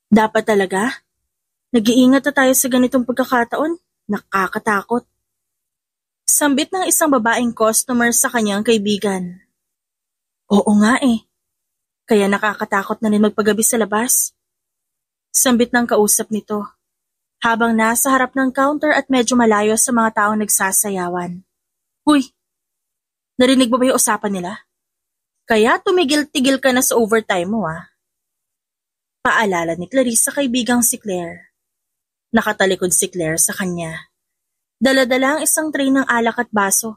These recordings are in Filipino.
Dapat talaga? Nag-iingat na tayo sa ganitong pagkakataon. Nakakatakot. Sambit ng isang babaeng customer sa kanyang kaibigan. Oo nga eh. Kaya nakakatakot na rin magpagabi sa labas. Sambit ng kausap nito, habang nasa harap ng counter at medyo malayo sa mga taong nagsasayawan. Huy, narinig mo ba yung usapan nila? Kaya tumigil-tigil ka na sa overtime mo ah. Paalala ni Clarice sa kaibigang si Claire. Nakatalikod si Claire sa kanya. Dala-dala ang isang tray ng alak at baso.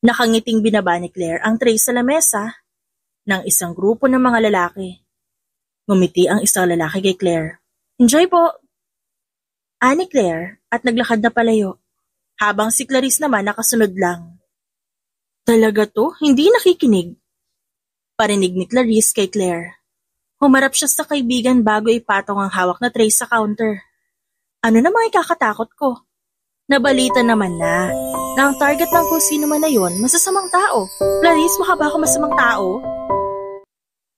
Nakangiting binaba ni Claire ang tray sa lamesa ng isang grupo ng mga lalaki. Ngumiti ang isang lalaki kay Claire. Enjoy po! Ani Claire at naglakad na palayo, habang si Clarice naman nakasunod lang. Talaga to? Hindi nakikinig? Parinig ni Clarice kay Claire. Humarap siya sa kaibigan bago ipatong ang hawak na tray sa counter. Ano namang ikakatakot ko? Nabalita naman na ang target ng kung sino man na yon masasamang tao. Clarice, mukha ba ako masamang tao?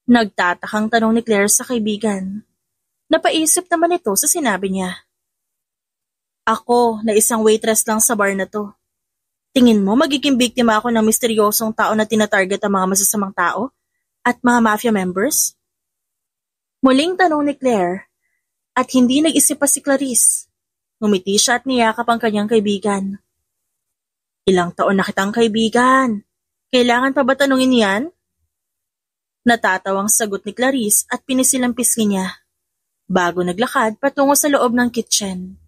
Nagtatakang tanong ni Claire sa kaibigan. Napaisip naman ito sa sinabi niya. Ako na isang waitress lang sa bar na to. Tingin mo magiging biktima ako ng misteryosong tao na tinatarget ang mga masasamang tao at mga mafia members? Muling tanong ni Claire at hindi nag-isip pa si Clarice. Ngumiti siya at niyakap ang kanyang kaibigan. Ilang taon na kitang kaibigan. Kailangan pa ba tanungin yan? Natatawang sagot ni Clarice at pinisilampisgi niya bago naglakad patungo sa loob ng kitchen.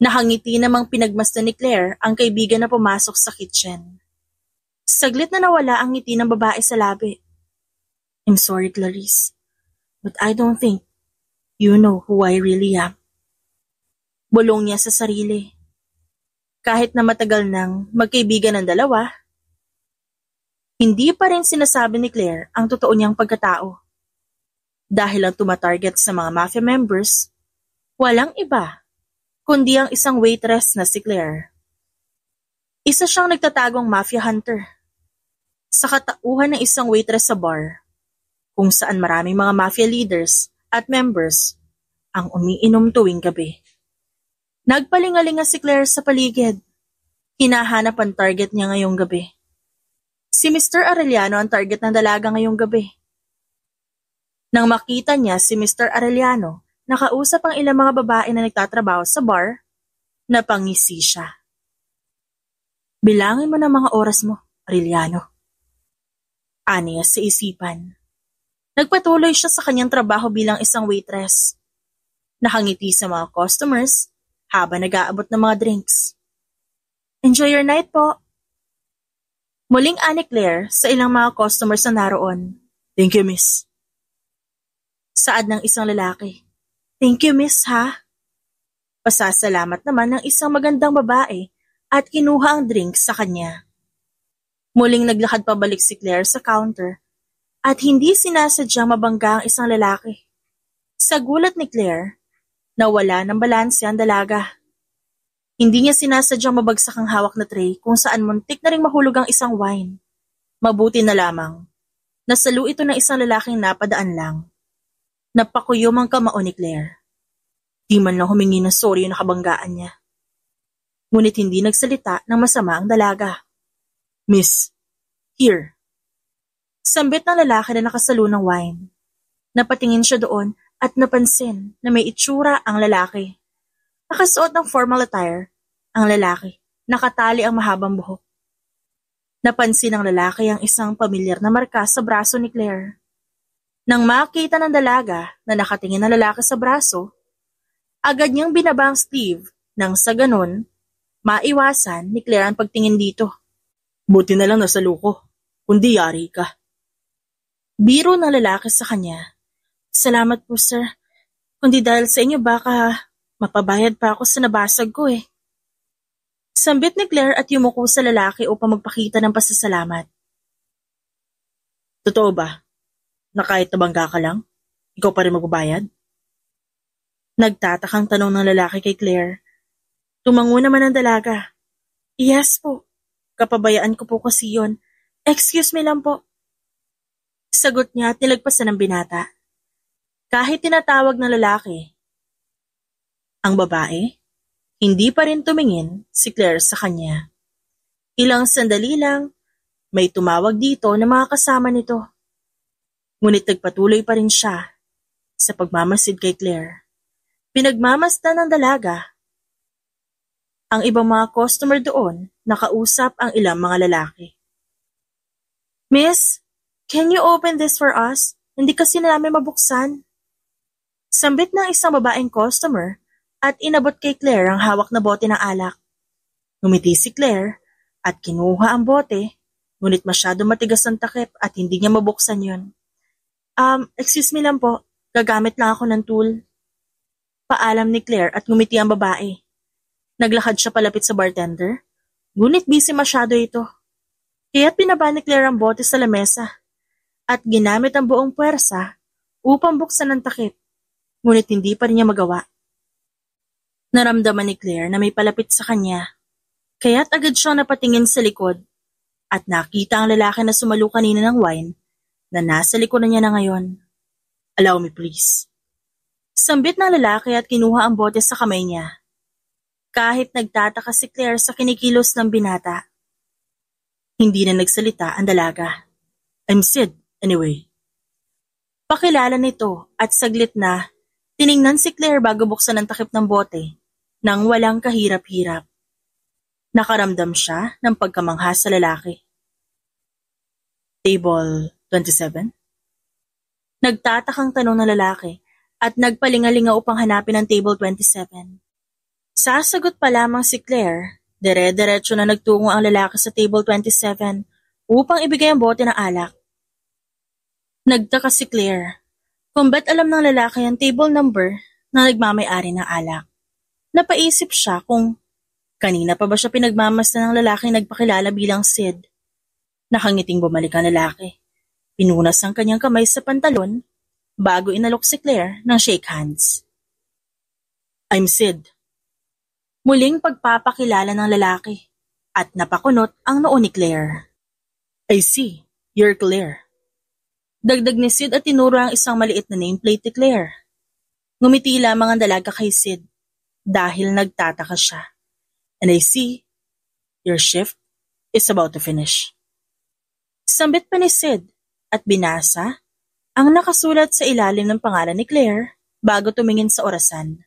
Nakangiti namang pinagmasdan ni Claire ang kaibigan na pumasok sa kitchen. Saglit na nawala ang ngiti ng babae sa labi. I'm sorry, Clarice, but I don't think you know who I really am. Bulong niya sa sarili. Kahit na matagal nang magkaibigan ng dalawa, hindi pa rin sinasabi ni Claire ang totoo niyang pagkatao. Dahil ang tumatarget sa mga mafia members, walang iba kundi ang isang waitress na si Claire. Isa siyang nagtatagong mafia hunter sa katauhan ng isang waitress sa bar, kung saan maraming mga mafia leaders at members ang umiinom tuwing gabi. Nagpalingalinga si Claire sa paligid. Hinahanap ang target niya ngayong gabi. Si Mr. Arellano ang target ng dalaga ngayong gabi. Nang makita niya si Mr. Arellano, nakausap ang ilang mga babae na nagtatrabaho sa bar, napangisi siya. Bilangin mo na mga oras mo, Arellano. Aniya sa isipan. Nagpatuloy siya sa kanyang trabaho bilang isang waitress. Nakangiti sa mga customers habang nag-aabot ng mga drinks. Enjoy your night po. Muling ani Claire sa ilang mga customers na naroon. Thank you, miss. Saad ng isang lalaki. Thank you, miss, ha? Pasasalamat naman ng isang magandang babae at kinuha ang drinks sa kanya. Muling naglakad pabalik si Claire sa counter at hindi sinasadyang mabangga ang isang lalaki. Sa gulat ni Claire, nawala ng balanse ang dalaga. Hindi niya sinasadyang mabagsak ang hawak na tray kung saan muntik na ring mahulog ang isang wine. Mabuti na lamang. Nasalo ito ng isang lalaking napadaan lang. Napakuyom ang kamao ni Claire. Di man lang humingi ng sorry yung nakabanggaan niya. Ngunit hindi nagsalita ng masama ang dalaga. Miss, here. Sambit ng lalaki na nakasalo ng wine. Napatingin siya doon at napansin na may itsura ang lalaki. Nakasuot ng formal attire ang lalaki. Nakatali ang mahabang buhok. Napansin ng lalaki ang isang pamilyar na marka sa braso ni Claire. Nang makita ng dalaga na nakatingin ng lalaki sa braso, agad niyang binaba ang sleeve nang sa ganon, maiwasan ni Claire ang pagtingin dito. Buti na lang nasalo ko, kundi yari ka. Biro ng lalaki sa kanya. Salamat po, sir. Kundi dahil sa inyo baka mapabayad pa ako sa nabasag ko eh. Sambit ni Claire at yumuko sa lalaki upang magpakita ng pasasalamat. Totoo ba? Na kahit nabangga ka lang, ikaw pa rin magbabayad? Nagtatakang tanong ng lalaki kay Claire. Tumango naman ang dalaga. Yes po. Kapabayaan ko po kasi yun. Excuse me lang po. Sagot niya at nilagpasan ng binata. Kahit tinatawag ng lalaki ang babae, hindi pa rin tumingin si Claire sa kanya. Ilang sandali lang, may tumawag dito na mga kasama nito. Ngunit nagpatuloy pa rin siya sa pagmamasid kay Claire. Pinagmamasdan ng dalaga. Ang ibang mga customer doon nakausap ang ilang mga lalaki. Miss, can you open this for us? Hindi kasi namin mabuksan. Sambit ng isang babaeng customer at inabot kay Claire ang hawak na bote ng alak. Ngumiti si Claire at kinuha ang bote, ngunit masyado matigas ang takip at hindi niya mabuksan yun. Excuse me lang po, gagamit lang ako ng tool. Paalam ni Claire at ngumiti ang babae. Naglakad siya palapit sa bartender, ngunit busy masyado ito. Kaya't pinaba ni Claire ang bote sa lamesa at ginamit ang buong puwersa upang buksan ang takip, ngunit hindi pa rin niya magawa. Naramdaman ni Claire na may palapit sa kanya, kaya't agad siyang napatingin sa likod at nakita ang lalaki na sumalo kanina ng wine na nasa likuran niya na ngayon. Allow me please. Sambit ng lalaki at kinuha ang bote sa kamay niya. Kahit nagtataka si Claire sa kinikilos ng binata, hindi na nagsalita ang dalaga. I'm Sid, anyway. Pakilala nito at saglit na tiningnan si Claire bago buksan ang takip ng bote nang walang kahirap-hirap. Nakaramdam siya ng pagkamangha sa lalaki. Table 27? Nagtatakang tanong ng lalaki at nagpalingalinga upang hanapin ang table 27. Sasagot pa lamang si Claire, dire-diretso na nagtungo ang lalaki sa table 27 upang ibigay ang bote ng alak. Nagtaka si Claire kung ba't alam ng lalaki ang table number na nagmamay-ari ng alak. Napaisip siya kung kanina pa ba siya pinagmamasdan ng lalaking nagpakilala bilang Sid. Nakangiting bumalik ang lalaki. Pinunas ang kanyang kamay sa pantalon bago inalok si Claire ng shake hands. I'm Sid. Muling pagpapakilala ng lalaki at napakunot ang noo ni Claire. I see, you're Claire. Dagdag ni Sid at tinuro ang isang maliit na nameplate ni Claire. Ngumiti lamang ang dalaga kay Sid dahil nagtataka siya. And I see, your shift is about to finish. Sambit pa ni Sid at binasa ang nakasulat sa ilalim ng pangalan ni Claire bago tumingin sa orasan.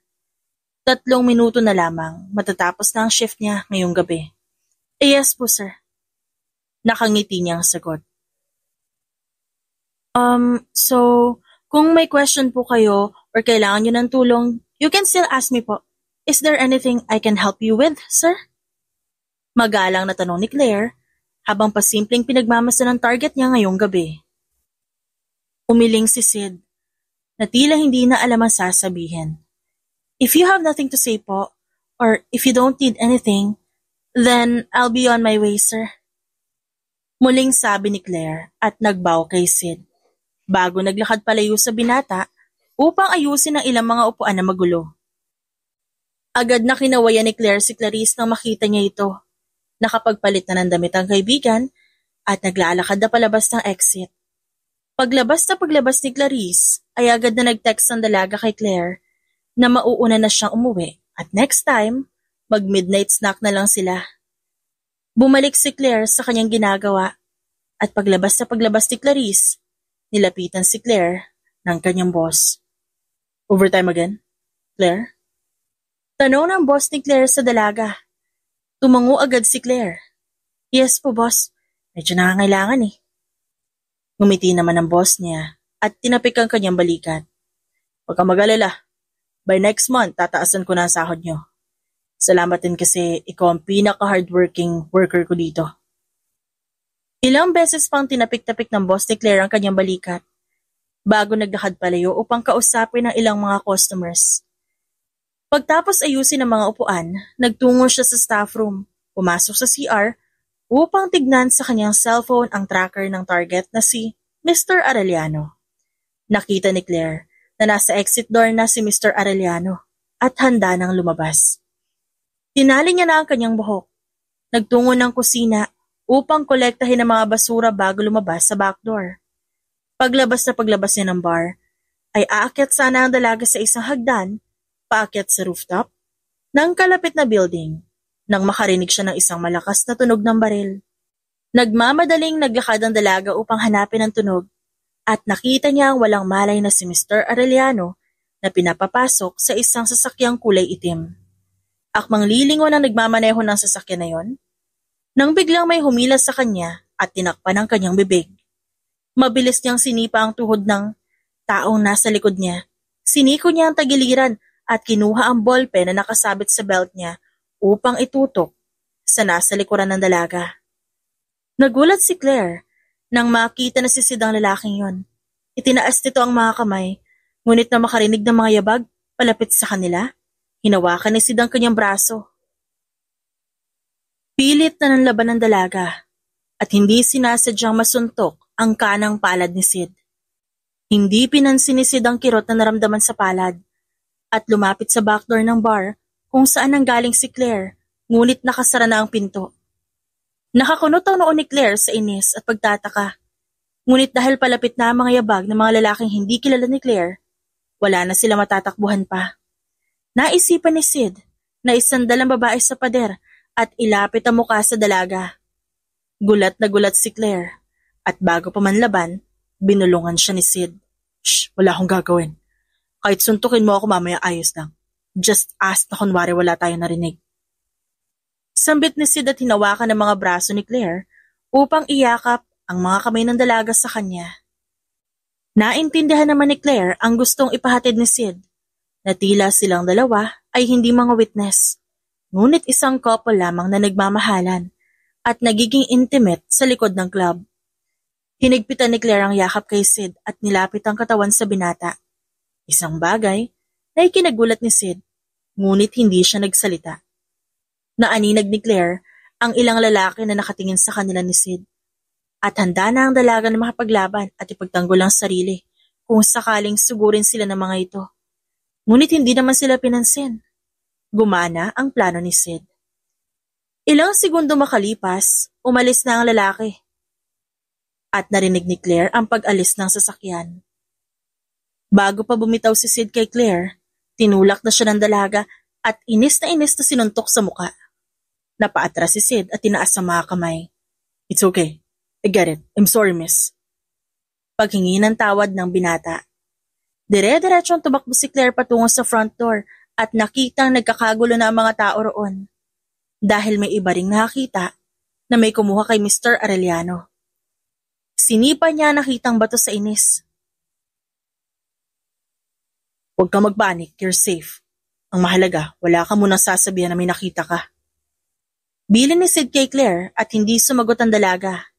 3 minuto na lamang matatapos na ang shift niya ngayong gabi. Yes po, sir. Nakangiti niya ang sagot. So, kung may question po kayo or kailangan niyo ng tulong, you can still ask me po. Is there anything I can help you with, sir? Magalang na tanong ni Claire habang pasimpleng pinagmamasdan ng target niya ngayong gabi. Umiling si Sid na tila hindi na alam ang sasabihin. If you have nothing to say po, or if you don't need anything, then I'll be on my way, sir. Muling sabi ni Claire at nagbow kay Sid bago naglakad palayo sa binata upang ayusin ang ilang mga upuan na magulo. Agad na kinawayan ni Claire si Clarice nang makita niya ito. Nakapagpalit na ng damit ang kaibigan at naglalakad na palabas ng exit. Paglabas ni Clarice ay agad na nag-text ang dalaga kay Claire na mauuna na siyang umuwi at next time, mag-midnight snack na lang sila. Bumalik si Claire sa kanyang ginagawa at paglabas ni Clarice, nilapitan si Claire ng kanyang boss. Overtime again, Claire? Tanong ng boss ni Claire sa dalaga. Tumango agad si Claire. Yes po, boss. Medyo nangangailangan eh. Ngumiti naman ang boss niya at tinapik ang kanyang balikat. Huwag kang mag-alala. By next month, tataasan ko na ang sahod niyo. Salamat din kasi ikaw ang pinaka-hardworking worker ko dito. Ilang beses pang tinapik-tapik ng boss ni Claire ang kanyang balikat bago naglakad palayo upang kausapin ang ilang mga customers. Pagtapos ayusin ang mga upuan, nagtungo siya sa staff room, pumasok sa CR upang tignan sa kanyang cellphone ang tracker ng target na si Mr. Arellano. Nakita ni Claire na nasa exit door na si Mr. Arellano at handa nang lumabas. Tinali niya na ang kanyang buhok. Nagtungo ng kusina upang kolektahin ang mga basura bago lumabas sa back door. Paglabas niya ng bar, ay aakyat sana ang dalaga sa isang hagdan, paakyat sa rooftop, ng kalapit na building, nang makarinig siya ng isang malakas na tunog ng baril. Nagmamadaling naglakad ang dalaga upang hanapin ang tunog at nakita niya ang walang malay na si Mr. Arellano na pinapapasok sa isang sasakyang kulay itim. Akmang lilingon ang nagmamaneho ng sasakyan na yon, nang biglang may humilas sa kanya at tinakpan ang kanyang bibig. Mabilis niyang sinipa ang tuhod ng taong nasa likod niya. Siniko niya ang tagiliran at kinuha ang ballpen na nakasabit sa belt niya upang itutok sa nasa likuran ng dalaga. Nagulat si Claire nang makita na sisid ang lalaking yon. Itinaas nito ang mga kamay, ngunit na makarinig ng mga yabag palapit sa kanila, hinawakan ni Sid ang kanyang braso. Pilit na nanlaban ng dalaga at hindi sinasadyang masuntok ang kanang palad ni Sid. Hindi pinansin ni Sid ang kirot na naramdaman sa palad at lumapit sa backdoor ng bar kung saan nanggaling si Claire, ngunit nakasara na ang pinto. Nakakunot ang noon ni Claire sa inis at pagtataka. Ngunit dahil palapit na ang mga yabag ng mga lalaking hindi kilala ni Claire, wala na sila matatakbuhan pa. Naisipan ni Sid na isandal ang babae sa pader at ilapit ang mukha sa dalaga. Gulat na gulat si Claire at bago pa man laban, binulungan siya ni Sid. Shh, wala akong gagawin. Kahit suntukin mo ako mamaya ayos lang. Just ask na kunwari wala tayong narinig. Sambit ni Sid at hinawakan ng mga braso ni Claire upang iyakap ang mga kamay ng dalaga sa kanya. Naintindihan naman ni Claire ang gustong ipahatid ni Sid, na tila silang dalawa ay hindi mga witness, ngunit isang couple lamang na nagmamahalan at nagiging intimate sa likod ng club. Hinigpitan ni Claire ang yakap kay Sid at nilapit ang katawan sa binata. Isang bagay na ikinagulat ni Sid, ngunit hindi siya nagsalita. Naaninag ni Claire ang ilang lalaki na nakatingin sa kanila ni Sid. At handa na ang dalaga na makapaglaban at ipagtanggol ang sarili kung sakaling sugurin sila ng mga ito. Ngunit hindi naman sila pinansin. Gumana ang plano ni Sid. Ilang segundo makalipas, umalis na ang lalaki. At narinig ni Claire ang pag-alis ng sasakyan. Bago pa bumitaw si Sid kay Claire, tinulak na siya ng dalaga at inis na sinuntok sa muka. Napaatras si Sid at tinaas ang mga kamay. It's okay. I get it. I'm sorry, miss. Paghingi ng tawad ng binata. Dire-diretsong tumakbo si Claire patungo sa front door at nakitang nagkakagulo na ang mga tao roon. Dahil may iba ring nakita na may kumuha kay Mr. Arellano. Sinipa niya nakitang bato sa inis. Huwag kang magpanik, you're safe. Ang mahalaga, wala ka munang sasabihan na may nakita ka. Bilin ni Sid kay Claire at hindi sumagot ang dalaga.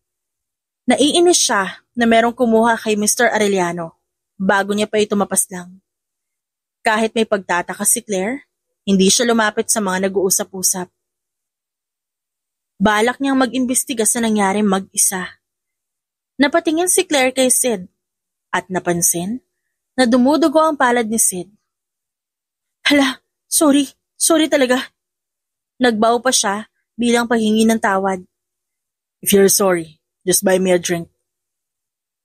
Naiinis siya na merong kumuha kay Mr. Arellano bago niya pa ito mapaslang. Kahit may pagtataka si Claire, hindi siya lumapit sa mga nag-uusap-usap. Balak niyang mag-imbestiga sa nangyari mag-isa. Napatingin si Claire kay Sid at napansin na dumudugo ang palad ni Sid. Hala, sorry talaga. Nagbaw pa siya bilang paghingi ng tawad. If you're sorry, just buy me a drink.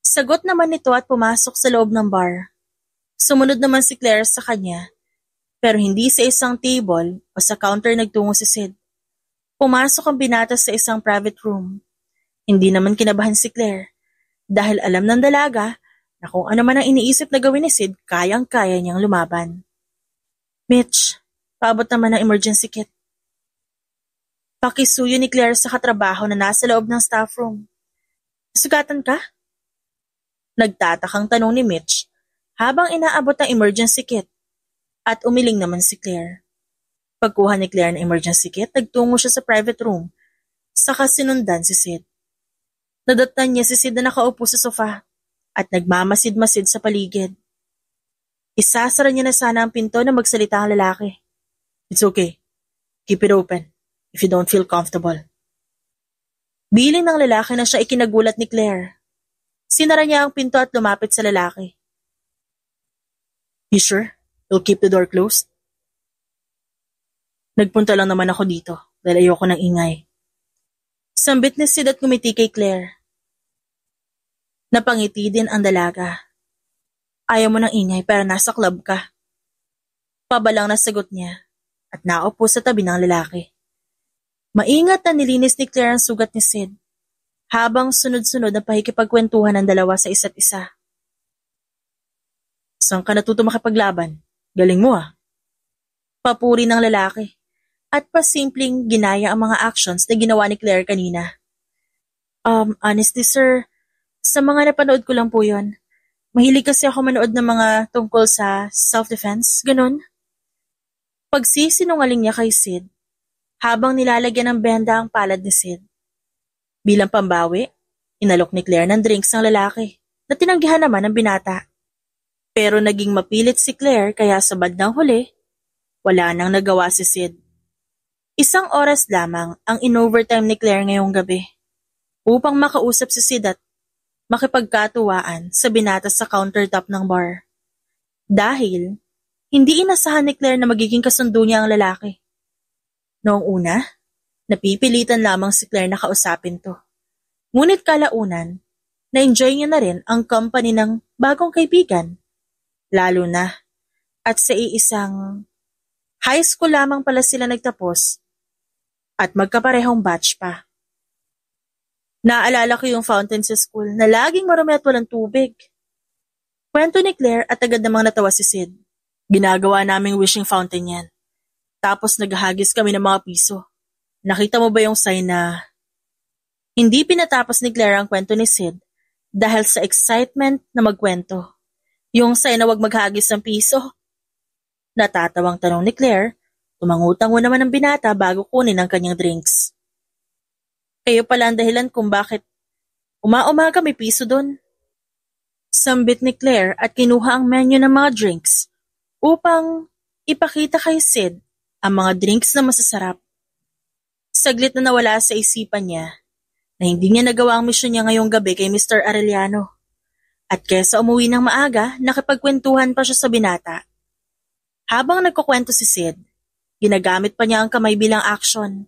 Sagot naman nito at pumasok sa loob ng bar. Sumunod naman si Claire sa kanya, pero hindi sa isang table o sa counter nagtungo si Sid. Pumasok ang binata sa isang private room. Hindi naman kinabahan si Claire dahil alam ng dalaga na kung ano man ang iniisip na gawin ni Sid, kayang-kaya niyang lumaban. Mitch, paabot naman ang emergency kit. Pakisuyo ni Claire sa katrabaho na nasa loob ng staff room. Sugatan ka? Nagtatakang tanong ni Mitch habang inaabot ang emergency kit at umiling naman si Claire. Pagkuha ni Claire ng emergency kit, nagtungo siya sa private room, saka sinundan si Sid. Nadatnan niya si Sid na nakaupo sa sofa at nagmamasid-masid sa paligid. Isasara niya na sana ang pinto na magsalita ang lalaki. It's okay. Keep it open if you don't feel comfortable. Bilin ng lalaki na siya ikinagulat ni Claire. Sinara niya ang pinto at lumapit sa lalaki. You sure? You'll keep the door closed? Nagpunta lang naman ako dito dahil ayoko ng ingay. Sambit ni Sid at ngumiti kay Claire. Napangiti din ang dalaga. Ayaw mo ng ingay pero nasa club ka. Pabalang na sagot niya at naupo sa tabi ng lalaki. Maingat na nilinis ni Claire ang sugat ni Sid habang sunod-sunod na pakikipagkwentuhan ng dalawa sa isa't isa. Saan ka natuto makipaglaban? Galing mo ah. Papuri ng lalaki at pasimpleng ginaya ang mga actions na ginawa ni Claire kanina. Honestly sir, sa mga napanood ko lang po yun. Mahilig kasi ako manood ng mga tungkol sa self-defense, ganun. Pagsisinungaling niya kay Sid habang nilalagyan ng benda ang palad ni Sid. Bilang pambawi, inalok ni Claire ng drinks ng lalaki na tinanggihan naman ng binata. Pero naging mapilit si Claire kaya sa bandang huli, wala nang nagawa si Sid. 1 oras lamang ang in-overtime ni Claire ngayong gabi upang makausap si Sid at makipagkatuwaan sa binata sa countertop ng bar. Dahil hindi inasahan ni Claire na magiging kasundo niya ang lalaki. Noong una, napipilitan lamang si Claire na kausapin to. Ngunit kalaunan, na-enjoy niya na rin ang company ng bagong kaibigan. Lalo na, at sa iisang high school lamang pala sila nagtapos at magkaparehong batch pa. Naalala ko yung fountain sa school na laging marumi at walang tubig. Kwento ni Claire at agad namang natawa si Sid. Ginagawa naming wishing fountain yan. Tapos naghahagis kami ng mga piso. Nakita mo ba yung sign na... Hindi pinatapos ni Claire ang kwento ni Sid dahil sa excitement na magkwento. Yung sign na wag maghagis ng piso. Natatawang tanong ni Claire, tumangutang mo naman ng binata bago kunin ang kanyang drinks. Kayo pala ang dahilan kung bakit uma-umaga may piso doon. Sambit ni Claire at kinuha ang menu ng mga drinks upang ipakita kay Sid ang mga drinks na masasarap. Saglit na nawala sa isipan niya na hindi niya nagawa ang misyon niya ngayong gabi kay Mr. Arellano. At kesa umuwi ng maaga, nakipagkwentuhan pa siya sa binata. Habang nagkukwento si Sid, ginagamit pa niya ang kamay bilang action.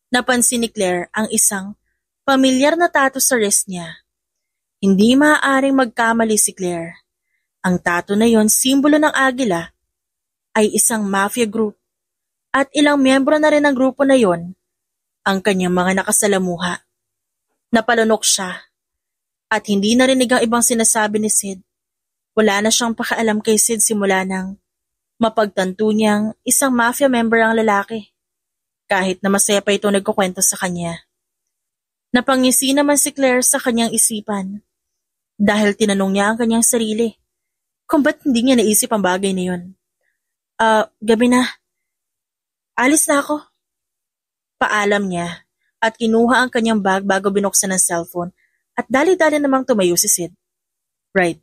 Napansin ni Claire ang isang pamilyar na tattoo sa wrist niya. Hindi maaaring magkamali si Claire. Ang tattoo na yon, simbolo ng agila, ay isang mafia group. At ilang miyembro na rin ng grupo na yon ang kanyang mga nakasalamuha. Napalunok siya at hindi narinig ang ibang sinasabi ni Sid. Wala na siyang pakialam kay Sid simula nang mapagtanto niyang isang mafia member ang lalaki. Kahit na masaya pa ito nagkukwento sa kanya. Napangisi naman si Claire sa kanyang isipan dahil tinanong niya ang kanyang sarili kung ba't hindi niya naisip ang bagay na yun. Gabi na. Alis na ako. Paalam niya at kinuha ang kanyang bag bago binuksan ng cellphone at dali-dali namang tumayo si Sid. Right.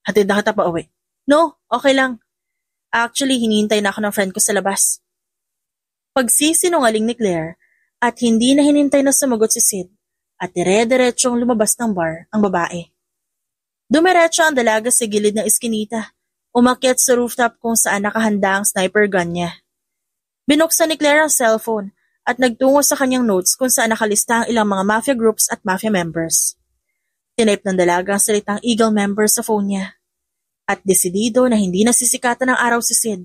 Hatid na kita pa uwi. No, okay lang. Actually, hinihintay na ako ng friend ko sa labas. Pagsisinungaling ni Claire at hindi na hinintay na sumagot si Sid at dire-diretsyong lumabas ng bar ang babae. Dumiretso ang dalaga sa gilid ng iskinita, umakyat sa rooftop kung saan nakahanda ang sniper gun niya. Binuksan ni Claire ang cellphone at nagtungo sa kanyang notes kung saan nakalista ang ilang mga mafia groups at mafia members. Tinype ng dalaga ang salitang Eagle member sa phone niya at desidido na hindi nasisikatan ng araw si Sid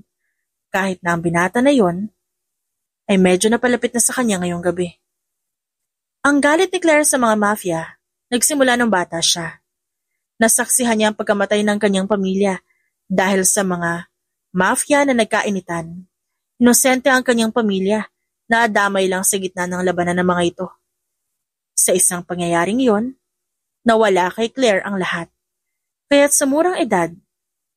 kahit na ang binata na yon ay medyo napalapit na sa kanya ngayong gabi. Ang galit ni Claire sa mga mafia, nagsimula nung bata siya. Nasaksihan niya ang pagkamatay ng kanyang pamilya dahil sa mga mafia na nagkainitan. Inosente ang kanyang pamilya na adamay lang sa gitna ng labanan ng mga ito. Sa isang pangyayaring iyon, nawala kay Claire ang lahat. Kaya't sa murang edad,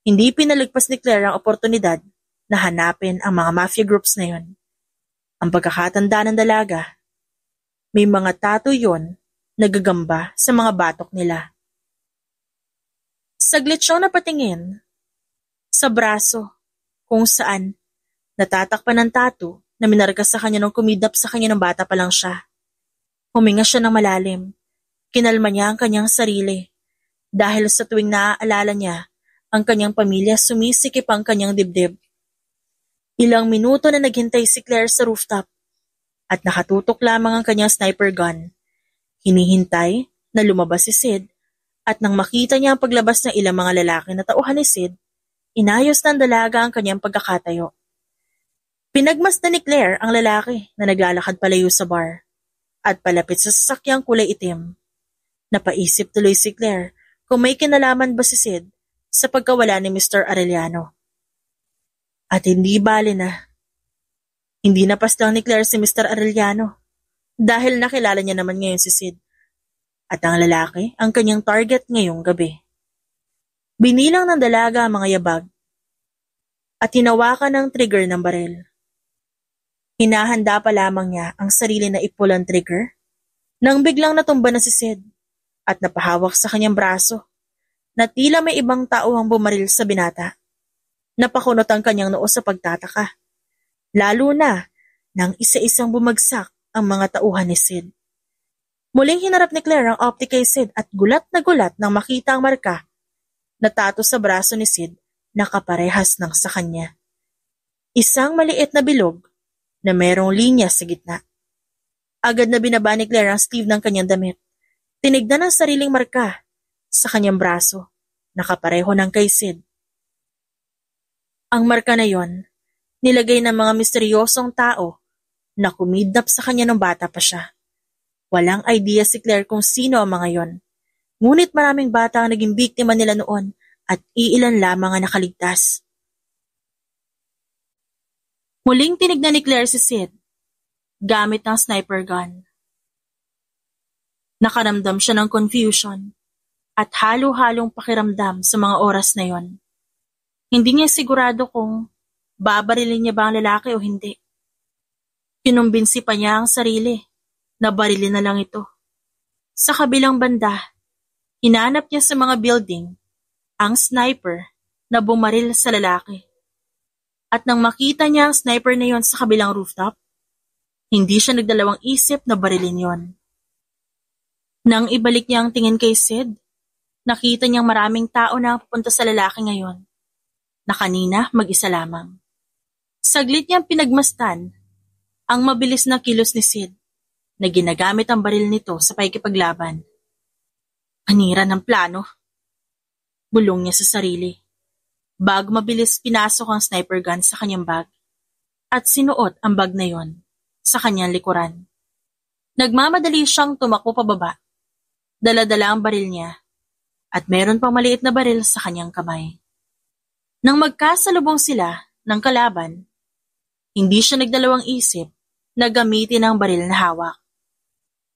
hindi pinalagpas ni Claire ang oportunidad na hanapin ang mga mafia groups na yon. Ang pagkakatanda ng dalaga, may mga tattoo yon nagagamba sa mga batok nila. Saglit siyang napatingin sa braso kung saan natatakpan ng tattoo na minarka sa kanya nung kumidnap sa kanya ng bata pa lang siya. Huminga siya ng malalim. Kinalma niya ang kanyang sarili dahil sa tuwing naaalala niya ang kanyang pamilya, sumisikip ang kanyang dibdib. Ilang minuto na naghintay si Claire sa rooftop at nakatutok lamang ang kanyang sniper gun. Hinihintay na lumabas si Sid At nang makita niya ang paglabas ng ilang mga lalaki na tauhan ni Sid, inayos ng dalaga ang kanyang pagkakatayo. Pinagmasdan ni Claire ang lalaki na naglalakad palayo sa bar at palapit sa sasakyang kulay itim. Napaisip tuloy si Claire kung may kinalaman ba si Sid sa pagkawala ni Mr. Arellano. At hindi bali na. Hindi napaslang ni Claire si Mr. Arellano dahil nakilala niya naman ngayon si Sid. At ang lalaki ang kanyang target ngayong gabi. Binilang ng dalaga ang mga yabag at hinawakan ng trigger ng baril. Hinahanda pa lamang niya ang sarili na ipul ang trigger nang biglang natumba na si Sid at napahawak sa kanyang braso na tila may ibang tao ang bumaril sa binata. Napakunot ang kanyang noo sa pagtataka, lalo na nang isa-isang bumagsak ang mga tauhan ni Sid. Muling hinarap ni Claire ang optic kay Sid at gulat na gulat nang makita ang marka na tato sa braso ni Sid na kaparehas ng sa kanya. Isang maliit na bilog na merong linya sa gitna. Agad na binaba ni Claire ang sleeve ng kanyang damit. Tinignan ang sariling marka sa kanyang braso, nakapareho ng kay Sid. Ang marka na yon, nilagay ng mga misteryosong tao na kumidnap sa kanya nung bata pa siya. Walang idea si Claire kung sino ang mga yon. Ngunit maraming bata ang naging biktima nila noon at iilan lamang ang nakaligtas. Muling tinignan ni Claire si Sid, gamit ng sniper gun. Nakaramdam siya ng confusion at halo-halong pakiramdam sa mga oras na yon. Hindi niya sigurado kung babarilin niya ba ang lalaki o hindi. Kinumbinsi pa niya ang sarili na barilin na lang ito. Sa kabilang banda, hinanap niya sa mga building ang sniper na bumaril sa lalaki. At nang makita niya ang sniper na yon sa kabilang rooftop, hindi siya nagdalawang isip na barilin yon. Nang ibalik niya ang tingin kay Sid, nakita niyang maraming tao na pupunta sa lalaki ngayon, na kanina mag-isa lamang. Saglit niyang pinagmasdan ang mabilis na kilos ni Sid na ginagamit ang baril nito sa pakikipaglaban. Panira ng plano. Bulong niya sa sarili. Bago mabilis pinasok ang sniper gun sa kanyang bag at sinuot ang bag na yon sa kanyang likuran. Nagmamadali siyang tumakbo pababa. Dala-dala ang baril niya at meron pang maliit na baril sa kanyang kamay. Nang magkasalubong sila ng kalaban, hindi siya nagdalawang isip na gamitin ang baril na hawak.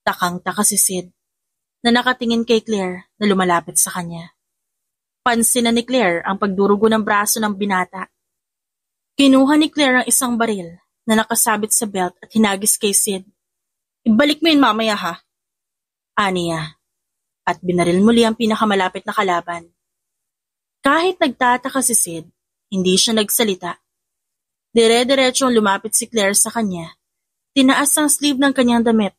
Takang-taka si Sid na nakatingin kay Claire na lumalapit sa kanya. Pansin na ni Claire ang pagdurugo ng braso ng binata. Kinuha ni Claire ang isang baril na nakasabit sa belt at hinagis kay Sid. Ibalik mo yun mamaya ha, aniya, at binaril muli ang pinakamalapit na kalaban. Kahit nagtataka si Sid, hindi siya nagsalita. Dire-diretsong lumapit si Claire sa kanya, tinaas ang sleeve ng kanyang damit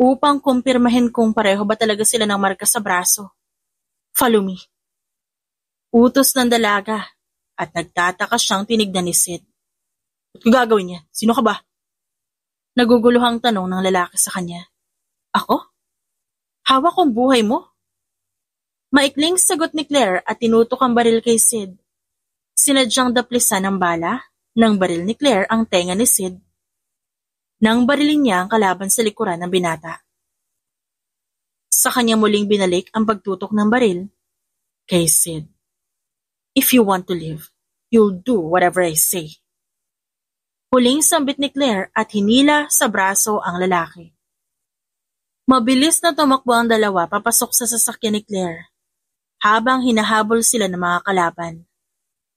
upang kumpirmahin kung pareho ba talaga sila ng marka sa braso. Follow me. Utos ng dalaga at nagtataka siyang tinignan ni Sid. Ba't ko gagawin niya? Sino ka ba? Naguguluhang tanong ng lalaki sa kanya. Ako? Hawak kong buhay mo? Maikling sagot ni Claire at tinutok ang baril kay Sid. Sinadyang daplisan ng bala ng baril ni Claire ang tenga ni Sid nang barilin niya ang kalaban sa likuran ng binata. Sa kanya muling binalik ang pagtutok ng baril kay Sid. If you want to live, you'll do whatever I say. Huling sambit ni Claire at hinila sa braso ang lalaki. Mabilis na tumakbo ang dalawa papasok sa sasakyan ni Claire habang hinahabol sila ng mga kalaban.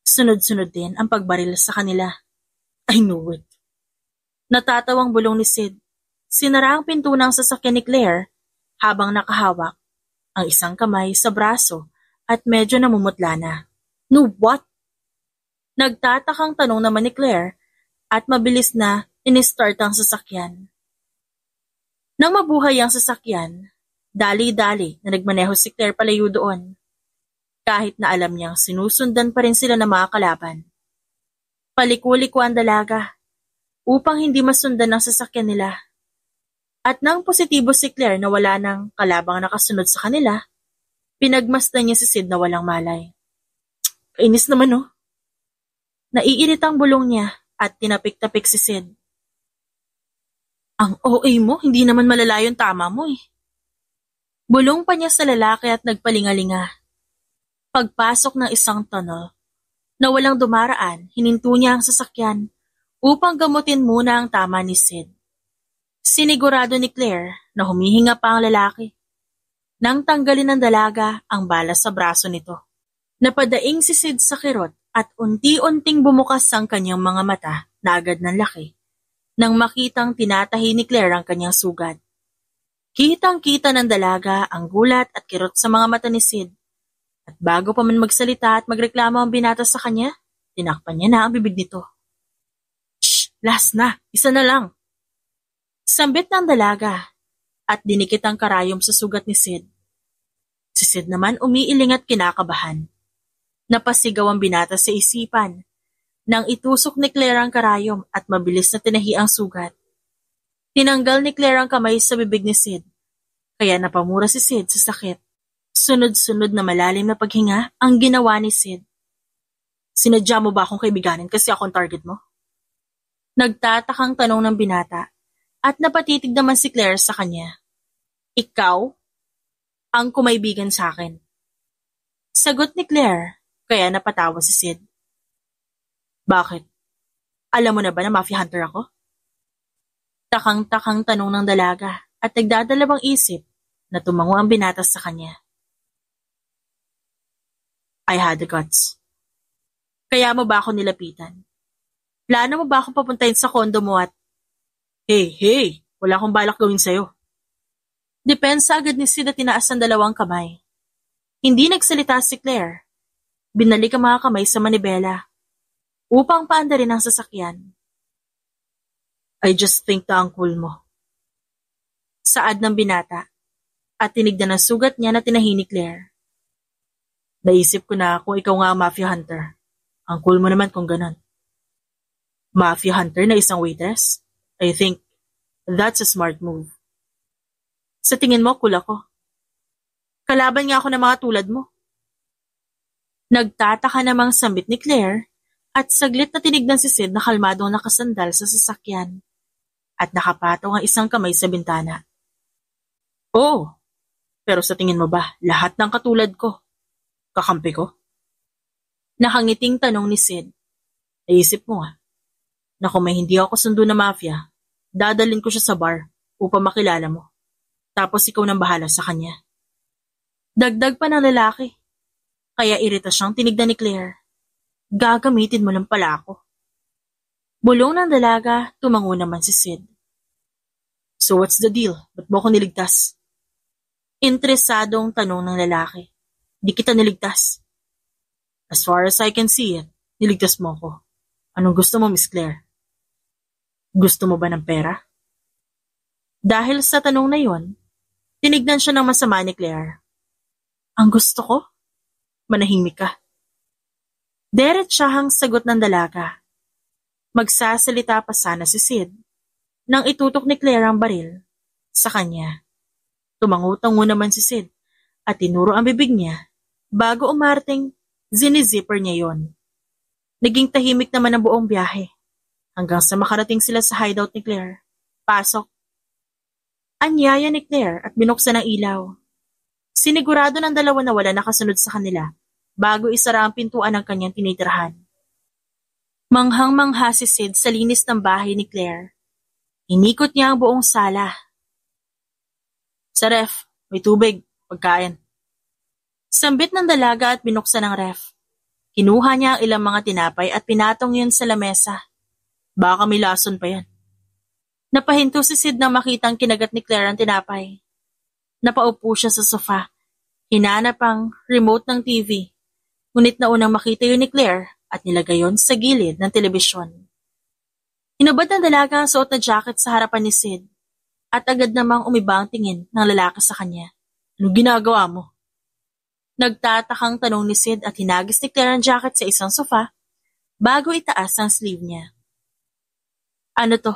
Sunod-sunod din ang pagbaril sa kanila. I knew it. Natatawang bulong ni Sid. Sinara ang pinto ng sasakyan ni Claire habang nakahawak ang isang kamay sa braso at medyo namumutla na. No what? Nagtatakang tanong naman ni Claire at mabilis na in-start ang sasakyan. Nang mabuhay ang sasakyan, dali-dali na nagmaneho si Claire palayo doon. Kahit na alam niyang sinusundan pa rin sila ng mga kalaban. Paliko-liko ang dalaga upang hindi masundan ang sasakyan nila. At nang positibo si Claire na wala ng kalabang nakasunod sa kanila, Pinagmasdan niya si Sid na walang malay. Kainis naman oh. Naiiritang bulong niya at tinapik-tapik si Sid. Ang OA mo, hindi naman malala yung tama mo eh. Bulong pa niya sa lalaki at nagpalingalinga. Pagpasok ng isang tunnel na walang dumaraan, hininto niya ang sasakyan upang gamutin muna ang tama ni Sid. Sinigurado ni Claire na humihinga pa ang lalaki. Nang tanggalin ng dalaga ang bala sa braso nito. Napadaing si Sid sa kirot at unti-unting bumukas ang kanyang mga mata na agad ng laki nang makitang tinatahi ni Claire ang kanyang sugat. Kitang-kita ng dalaga ang gulat at kirot sa mga mata ni Sid. At bago pa man magsalita at magreklamo ang binata sa kanya, tinakpan niya na ang bibig nito. Shh! Last na! Isa na lang! Sambit ng dalaga at dinikit ang karayom sa sugat ni Sid. Si Sid naman umiiling at kinakabahan. Napasigaw ang binata sa isipan nang itusok ni Claire ang karayom at mabilis na tinahi ang sugat. Tinanggal ni Claire ang kamay sa bibig ni Sid, kaya napamura si Sid sa sakit. Sunod-sunod na malalim na paghinga ang ginawa ni Sid. Sinadya mo ba akong kaibiganin kasi ako ang target mo? Nagtatakang tanong ng binata at napatitig naman si Claire sa kanya. Ikaw ang kumaibigan sa akin. Sagot ni Claire, kaya napatawa si Sid. Bakit? Alam mo na ba na mafia hunter ako? Takang-takang tanong ng dalaga at nagdadalawang isip na tumango ang binata sa kanya. I had the guts. Kaya mo ba ako nilapitan? Plano mo ba akong papuntahin sa kondo mo at... Hey, wala akong balak gawin sa'yo. Depensa agad ni Sid at tinaas ang dalawang kamay. Hindi nagsalita si Claire. Binalik ang mga kamay sa manibela upang paandarin ang sasakyan. I just think na ang cool mo. Saad ng binata at tinignan ang sugat niya na tinahi ni Claire. Naisip ko na kung ikaw nga ang mafia hunter. Ang cool mo naman kung ganon. Mafia hunter na isang waitress? I think that's a smart move. Sa tingin mo, cool ako. Kalaban nga ako ng mga tulad mo. Nagtataka namang sambit ni Claire at saglit na tinignan si Sid na kalmadong nakasandal sa sasakyan at nakapatong ang isang kamay sa bintana. Oo, pero sa tingin mo ba, lahat ng katulad ko, kakampi ko? Nakangiting tanong ni Sid. Naisip mo na kung may hindi ako sundo na mafia, dadalhin ko siya sa bar upang makilala mo. Tapos ikaw nang bahala sa kanya. Dagdag pa ng lalaki. Kaya irita siyang tinignan ni Claire. Gagamitin mo lang pala ako. Bulong ng dalaga, tumango naman si Sid. So what's the deal? Ba't mo ako niligtas? Interesadong tanong ng lalaki. Di kita niligtas. As far as I can see it, niligtas mo ako. Anong gusto mo, Miss Claire? Gusto mo ba ng pera? Dahil sa tanong na yon, tinignan siya ng masama ni Claire. Ang gusto ko? Manahimik ka. Diretsahang sagot ng dalaga. Magsasalita pa sana si Sid nang itutok ni Claire ang baril sa kanya. Tumango-tango naman si Sid at tinuro ang bibig niya bago umarting zinizipper niya yon. Naging tahimik naman ang buong biyahe hanggang sa makarating sila sa hideout ni Claire. Pasok. Anyaya ni Claire at binuksan ang ilaw. Sinigurado ng dalawa na wala nakasunod sa kanila bago isara ang pintuan ng kanyang tinitirahan. Manghang-mangha si Sid sa linis ng bahay ni Claire. Inikot niya ang buong sala. Sa ref, may tubig, pagkain. Sambit ng dalaga at binuksan ang ref. Kinuha niya ang ilang mga tinapay at pinatong yun sa lamesa. Baka may lason pa yan. Napahinto si Sid nang makitang kinagat ni Claire ang tinapay. Napaupo siya sa sofa. Hinanap ang remote ng TV. Ngunit naunang makita yun ni Claire at nilagay yun sa gilid ng telebisyon. Hinubad ng dalaga ang suot na jacket sa harapan ni Sid at agad namang umiba ang tingin ng lalaki sa kanya. Anong ginagawa mo? Nagtatakang tanong ni Sid at hinagis ni Claire ang jacket sa isang sofa bago itaas ang sleeve niya. Ano to?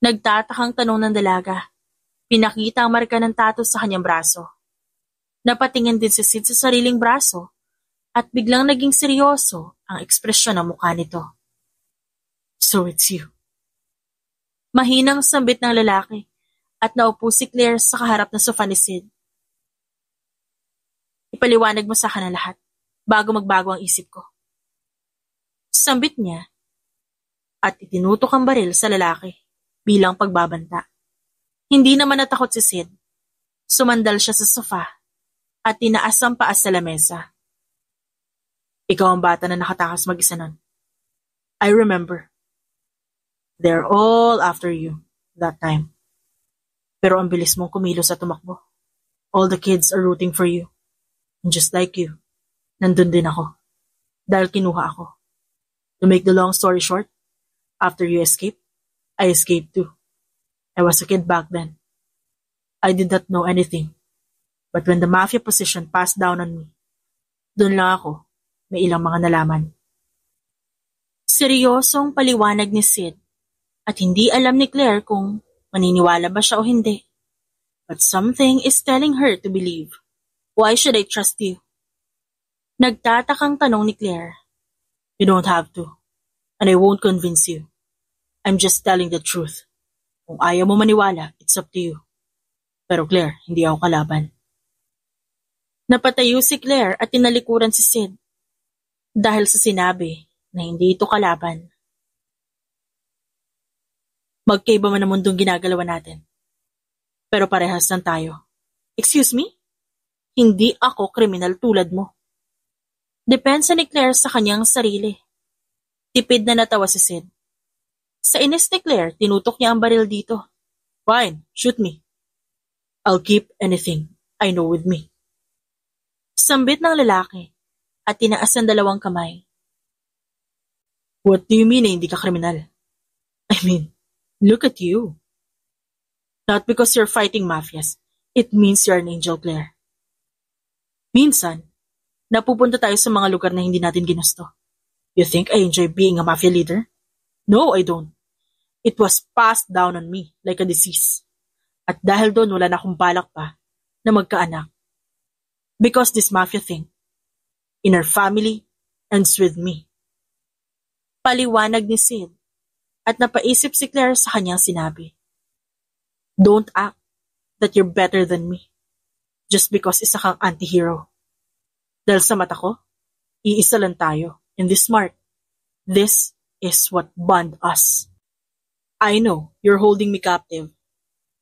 Nagtatakang tanong ng dalaga. Pinakita ang marka ng tattoo sa kanyang braso. Napatingin din si Sid sa sariling braso at biglang naging seryoso ang ekspresyon ng mukha nito. So it's you. Mahinang sambit ng lalaki at naupo si Claire sa kaharap ng sofa ni Sid. Ipaliwanag mo sa akin ang lahat bago magbago ang isip ko. Sambit niya at itinutok ang baril sa lalaki bilang pagbabanta. Hindi naman natakot si Sid. Sumandal siya sa sofa at tinaas ang paa sa lamesa. Ikaw ang bata na nakatakas mag-isa nun. I remember. They're all after you that time. Pero ang bilis mong kumilos at tumakbo. All the kids are rooting for you. And just like you, nandun din ako. Dahil kinuha ako. To make the long story short, after you escaped, I escaped too. I was a kid back then. I did not know anything. But when the mafia position passed down on me, doon lang ako, may ilang mga nalaman. Seryosong paliwanag ni Sid at hindi alam ni Claire kung maniniwala ba siya o hindi. But something is telling her to believe. Why should I trust you? Nagtatakang tanong ni Claire. You don't have to. And I won't convince you. I'm just telling the truth. Kung ayaw mo maniwala, it's up to you. Pero Claire, hindi ako kalaban. Napatayo si Claire at tinalikuran si Sid dahil sa sinabi na hindi ito kalaban. Magkaiba man ang mundong ginagalawan natin. Pero parehas lang tayo. Excuse me? Hindi ako kriminal tulad mo. Depensa ni Claire sa kanyang sarili. Tipid na natawa si Sid. Sa inis ni Claire, tinutok niya ang baril dito. Fine, shoot me. I'll keep anything I know with me. Sambit ng lalaki at tinaas ang dalawang kamay. What do you mean na hindi ka kriminal? I mean, look at you. Not because you're fighting mafias, it means you're an angel, Claire. Minsan, napupunta tayo sa mga lugar na hindi natin ginusto. You think I enjoy being a mafia leader? No, I don't. It was passed down on me like a disease. At dahil doon wala na akong balak pa na magkaanak. Because this mafia thing, in our family, ends with me. Paliwanag ni Sid at napaisip si Claire sa kanyang sinabi. Don't act that you're better than me just because isa kang anti-hero. Dahil sa mata ko, iisa lang tayo in this smart. This is what bond us. I know you're holding me captive,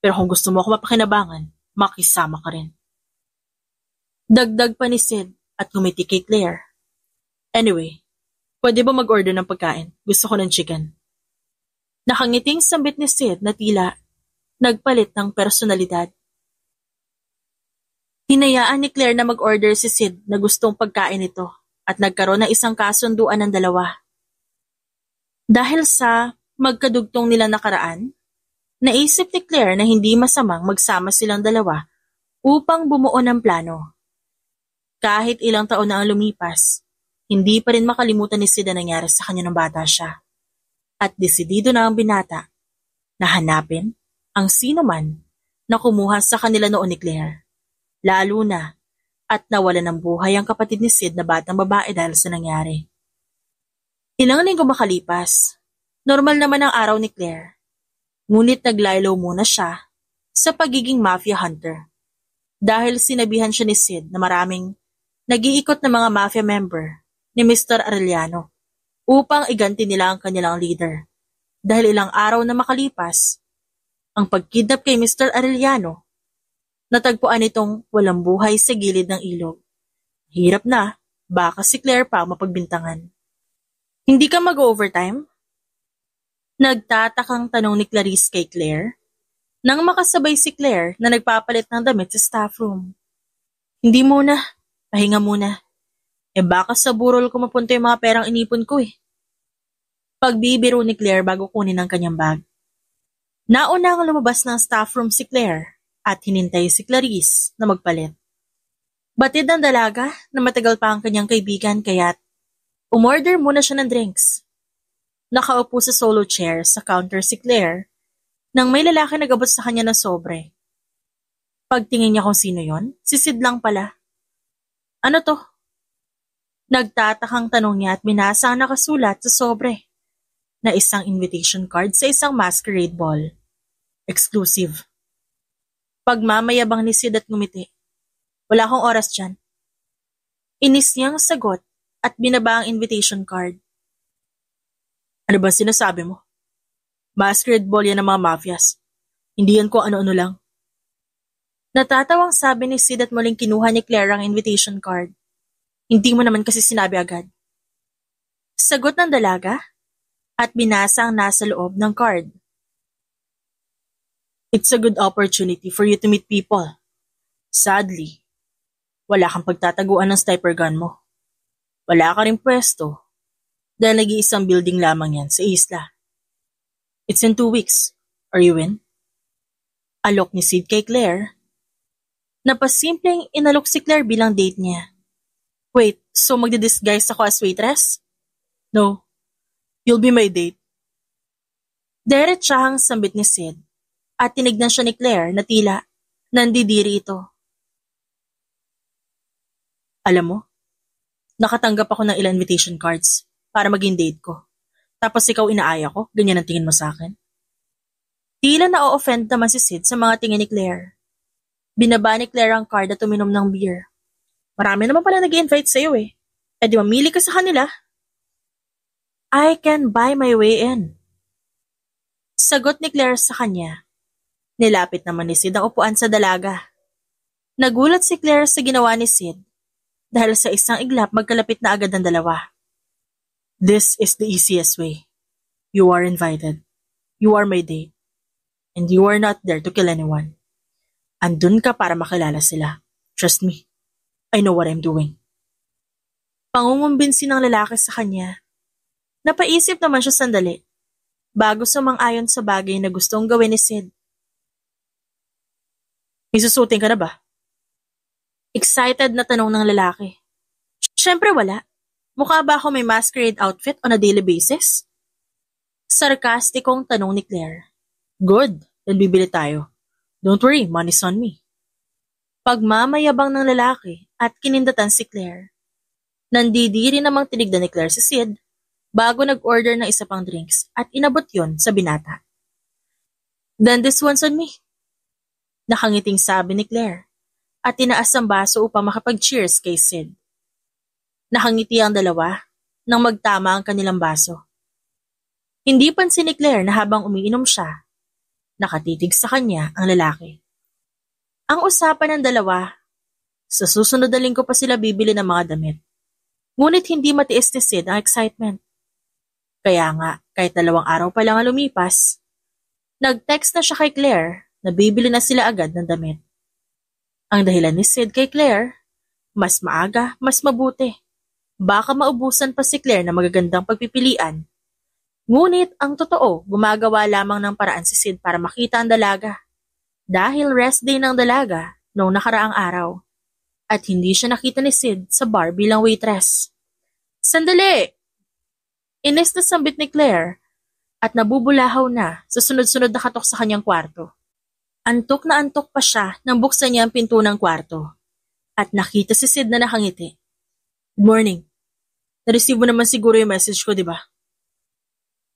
pero kung gusto mo ako mapakinabangan, makisama ka rin. Dagdag pa ni Sid at ngumiti kay Claire. Anyway, pwede ba mag-order ng pagkain? Gusto ko ng chicken. Nakangiting sambit ni Sid na tila nagpalit ng personalidad. Hinayaan ni Claire na mag-order si Sid na gustong pagkain ito at nagkaroon ng isang kasunduan ng dalawa. Dahil sa magkadugtong nilang nakaraan, naisip ni Claire na hindi masamang magsama silang dalawa upang bumuo ng plano. Kahit ilang taon na ang lumipas, hindi pa rin makalimutan ni Sid ang nangyari sa kanya nung bata siya. At desidido na ang binata na hanapin ang sino man na kumuha sa kanila noon ni Claire. Lalo na at nawala ng buhay ang kapatid ni Sid na batang babae dahil sa nangyari. Ilang linggo makalipas, normal naman ang araw ni Claire. Ngunit naglaylo muna siya sa pagiging mafia hunter. Dahil sinabihan siya ni Sid na maraming nag-iikot na mga mafia member ni Mr. Arellano upang iganti nila ang kanilang leader. Dahil ilang araw na makalipas, ang pagkidnap kay Mr. Arellano, natagpuan itong walang buhay sa gilid ng ilog. Hirap na, baka si Claire pa mapagbintangan. Hindi ka mag-overtime? Nagtatakang tanong ni Clarice kay Claire nang makasabay si Claire na nagpapalit ng damit sa staff room. Hindi muna, pahinga muna. Baka sa burol ko mapunta yung mga perang inipon ko eh. Pagbibiro ni Claire bago kunin ang kanyang bag. Nauna ang lumabas ng staff room si Claire at hinintay si Clarice na magpalit. Batid ng dalaga na matagal pa ang kanyang kaibigan kaya't umorder muna siya ng drinks. Nakaupo sa solo chair sa counter si Claire nang may lalaki nag-abot sa kanya ng sobre. Pagtingin niya kung sino yon, si Sid lang pala. Ano to? Nagtatakang tanong niya at binasa ang nakasulat sa sobre na isang invitation card sa isang masquerade ball. Exclusive. Pagmamayabang ni Sid at ngumiti. Wala akong oras dyan. Inis niyang sagot at binaba ang invitation card. Ano ba sinasabi mo? Masquerade ball yan ng mga mafias. Hindi yan kung ano-ano lang. Natatawang sabi ni Sid at muling kinuha ni Claire ang invitation card. Hindi mo naman kasi sinabi agad. Sagot ng dalaga at binasa ang nasa loob ng card. It's a good opportunity for you to meet people. Sadly, wala kang pagtataguan ng sniper gun mo. Wala ka rin pwesto dahil nag-iisang building lamang yan sa isla. It's in 2 weeks. Are you in? Alok ni Sid kay Claire. Napasimpleng inalok si Claire bilang date niya. Wait, so magdi-disguise ako as waitress? No, you'll be my date. Diretsahang sambit ni Sid at tinignan siya ni Claire na tila nandidiri ito. Alam mo, nakatanggap ako ng ilang invitation cards para maging date ko. Tapos ikaw inaaya ko, ganyan ang tingin mo sa akin. Tila na-offend naman si Sid sa mga tingin ni Claire. Binaba ni Claire ang card at uminom ng beer. Marami naman pala nag-invite sa'yo eh. E di mamili ka sa kanila. I can buy my way in. Sagot ni Claire sa kanya. Nilapit naman ni Sid ang upuan sa dalaga. Nagulat si Claire sa ginawa ni Sid dahil sa isang iglap magkalapit na agad ang dalawa. This is the easiest way. You are invited. You are my date. And you are not there to kill anyone. Andun ka para makilala sila. Trust me. I know what I'm doing. Pangungumbinsi ng lalaki sa kanya. Napaisip naman siya sandali bago sumang-ayon sa bagay na gustong gawin ni Sid. May susuting ka na ba? Excited na tanong ng lalaki. Siyempre wala. Mukha ba ako may masquerade outfit on a daily basis? Sarkastikong tanong ni Claire. Good, then bibili tayo. Don't worry, money's on me. Pagmamayabang ng lalaki at kinindatan si Claire. Nandidiri namang tinignan ni Claire si Sid bago nag-order ng isa pang drinks at inabot yon sa binata. Then this one's on me. Nakangiting sabi ni Claire at tinaas ang baso upang makapag-cheers kay Sid. Nakangiti ang dalawa nang magtama ang kanilang baso. Hindi pansin ni Claire na habang umiinom siya, nakatitig sa kanya ang lalaki. Ang usapan ng dalawa, sa susunod na linggo pa sila bibili ng mga damit. Ngunit hindi matiis ni Sid ang excitement. Kaya nga, kahit 2 araw pa lang ang lumipas, nag-text na siya kay Claire na bibili na sila agad ng damit. Ang dahilan ni Sid kay Claire, mas maaga, mas mabuti. Baka maubusan pa si Claire na magagandang pagpipilian. Ngunit ang totoo, gumagawa lamang ng paraan si Sid para makita ang dalaga. Dahil rest day ng dalaga noong nakaraang araw at hindi siya nakita ni Sid sa bar bilang waitress. Sandali! Inis na sambit ni Claire at nabubulahaw na sa sunod-sunod na katok sa kanyang kwarto. Antok na antok pa siya nang buksan niya ang pinto ng kwarto at nakita si Sid na nakangiti. Good morning. Na-receive mo naman siguro yung message ko, di ba?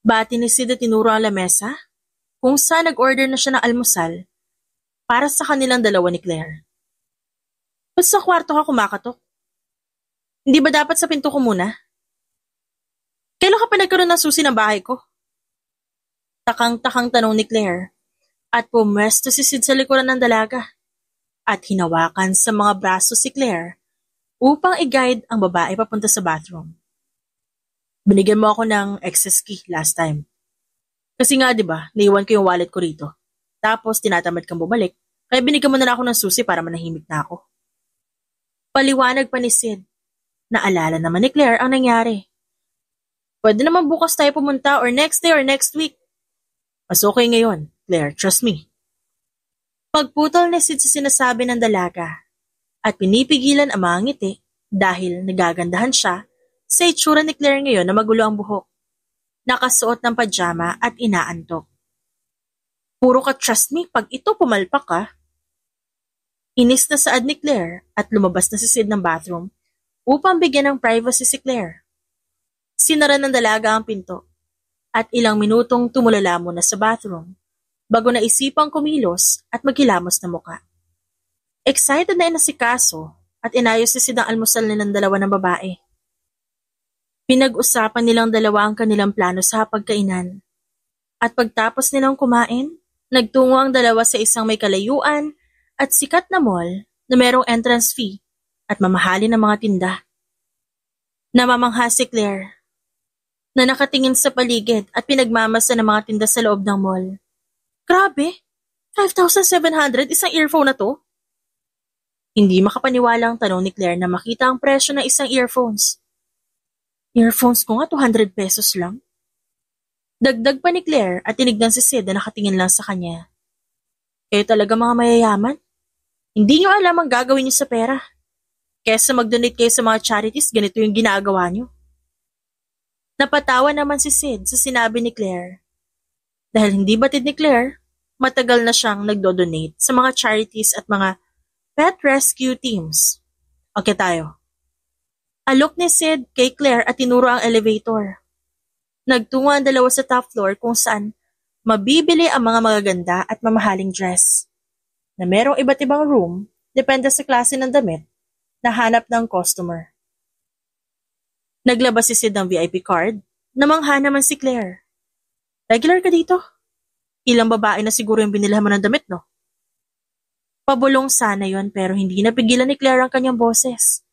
Bati ni Sid at tinuro ang lamesa kung saan nag-order na siya ng almusal para sa kanilang dalawa ni Claire. Ba't sa kwarto ka kumakatok? Hindi ba dapat sa pinto ko muna? Kailan ka pa nagkaroon ng susi ng bahay ko? Takang-takang tanong ni Claire at pumwesto si Sid sa likuran ng dalaga at hinawakan sa mga braso si Claire upang i-guide ang babae papunta sa bathroom. Binigyan mo ako ng access key last time. Kasi nga 'di ba, naiwan ko yung wallet ko rito. Tapos tinatamad kang bumalik, kaya binigyan mo na lang ako ng susi para manahimik na ako. Paliwanag pa ni Sid. Naalala naman ni Claire ang nangyari. Pwede naman bukas tayo pumunta or next day or next week. Mas okay ngayon, Claire, trust me. Pagputol ni Sid sa sinasabi ng dalaga at pinipigilan ang mga ngiti dahil nagagandahan siya sa itsura ni Claire ngayon na magulo ang buhok. Nakasuot ng pajama at inaantok. Puro ka trust me pag ito pumalpak ka. Inis na saad ni Claire at lumabas na si Sid ng bathroom upang bigyan ng privacy si Claire. Sinara ng dalaga ang pinto at ilang minutong tumulala muna sa bathroom bago naisipang kumilos at maghilamos na muka. Excited na inasikaso at inayos si Sid ang almusal nilang dalawa ng babae. Pinag-usapan nilang dalawa ang kanilang plano sa pagkainan. At pagtapos nilang kumain, nagtungo ang dalawa sa isang may kalayuan at sikat na mall na merong entrance fee at mamahalin ng mga tinda. Namamangha si Claire na nakatingin sa paligid at pinagmamasa ng mga tinda sa loob ng mall. Grabe! 5,700 isang earphone na to? Hindi makapaniwala ang tanong ni Claire na makita ang presyo ng isang earphones. Earphones ko nga 200 pesos lang. Dagdag pa ni Claire at tinignan si Sid na nakatingin lang sa kanya. Kayo talaga mga mayayaman? Hindi nyo alam ang gagawin nyo sa pera. Kesa mag-donate kayo sa mga charities, ganito yung ginagawa nyo. Napatawa naman si Sid sa sinabi ni Claire. Dahil hindi batid ni Claire, matagal na siyang nagdo-donate sa mga charities at mga pet rescue teams. Okay tayo. Alok ni Sid kay Claire at tinuro ang elevator. Nagtungo ang dalawa sa top floor kung saan mabibili ang mga magaganda at mamahaling dress. Na merong iba't ibang room, depende sa klase ng damit, na hanap ng customer. Naglabas si Sid ng VIP card, namangha naman si Claire. Regular ka dito? Ilang babae na siguro yung binilhan mo ng damit, no? Pabulong sana yon pero hindi napigilan ni Claire ang kanyang boses.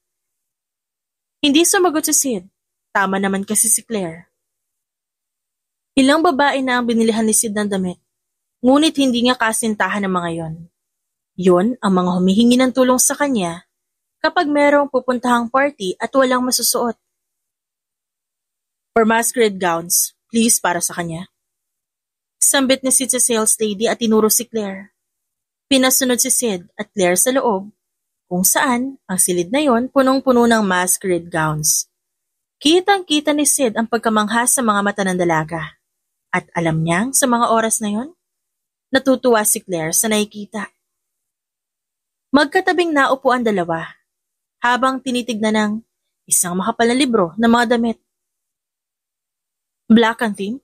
Hindi sumagot si Sid. Tama naman kasi si Claire. Ilang babae na ang binilihan ni Sid ng damit, ngunit hindi nga kasintahan ng mga yon. Yon ang mga humihingi ng tulong sa kanya kapag merong pupuntahang party at walang masusuot. For masquerade gowns, please para sa kanya. Sambit ni Sid sa sales lady at tinuro si Claire. Pinasunod si Sid at Claire sa loob, kung saan ang silid na yon punong-puno ng masquerade gowns. Kitang-kita ni Sid ang pagkamangha sa mga mata ng dalaga. At alam niyang sa mga oras na yon, natutuwa si Claire sa nakikita. Magkatabing naupo ang dalawa, habang tinitignan ng isang makapal na libro ng mga damit. Black ang theme?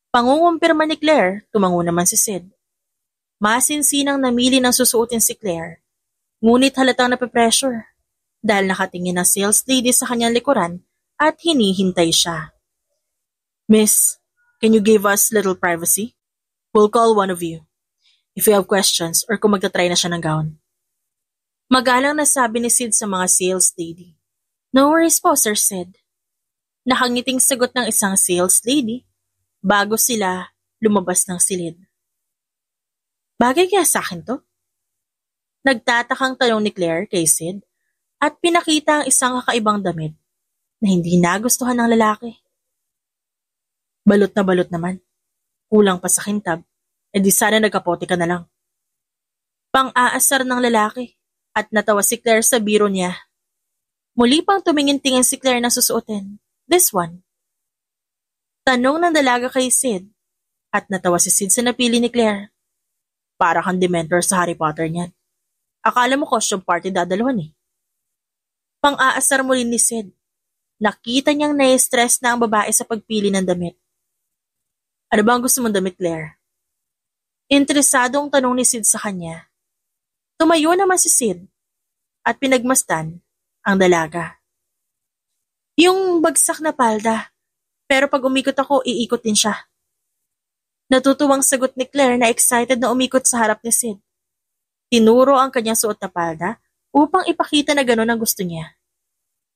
Pangungumpirma ni Claire, tumango naman si Sid. Masinsinang namili ng susuotin si Claire, ngunit halatang nape-pressure dahil nakatingin ang sales lady sa kanyang likuran at hinihintay siya. Miss, can you give us little privacy? We'll call one of you if you have questions or kung magta-try na siya ng gown. Magalang na sabi ni Sid sa mga sales lady. No worries po, Sir Sid. Nakangiting sagot ng isang sales lady bago sila lumabas ng silid. Bagay kaya sa akin to? Nagtatakang tanong ni Claire kay Sid at pinakita ang isang kakaibang damit na hindi nagustuhan ng lalaki. Balot na balot naman. Kulang pa sa kintab, edi sana nagkapote ka na lang. Pang-aasar ng lalaki at natawa si Claire sa biro niya. Muli pang tumingin-tingin si Claire na susuotin. This one. Tanong ng dalaga kay Sid at natawa si Sid sa napili ni Claire. Para kang Dementor sa Harry Potter niyan. Akala mo costume party dadalawan eh. Pang-aasar mo rin ni Sid. Nakita niyang nai-stress na ang babae sa pagpili ng damit. Ano ba ang gusto mong damit, Claire? Interesadong tanong ni Sid sa kanya. Tumayo naman si Sid at pinagmasdan ang dalaga. Yung bagsak na palda, pero pag umikot ako, iikot din siya. Natutuwang sagot ni Claire na excited na umikot sa harap ni Sid. Tinuro ang kanyang suot na palda upang ipakita na gano'n ang gusto niya.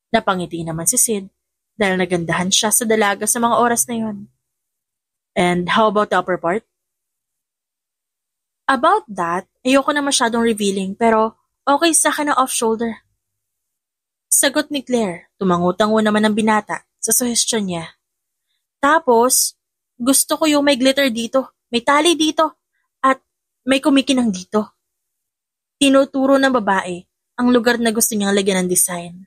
Napangiti naman si Sid dahil nagandahan siya sa dalaga sa mga oras na yon. And how about the upper part? About that, ayoko na masyadong revealing pero okay sa akin ang off-shoulder. Sagot ni Claire, tumangutango naman ang binata sa suggestion niya. Tapos, gusto ko yung may glitter dito, may tali dito, at may kumikinang dito. Tinuturo ng babae ang lugar na gusto niyang lagyan ng design.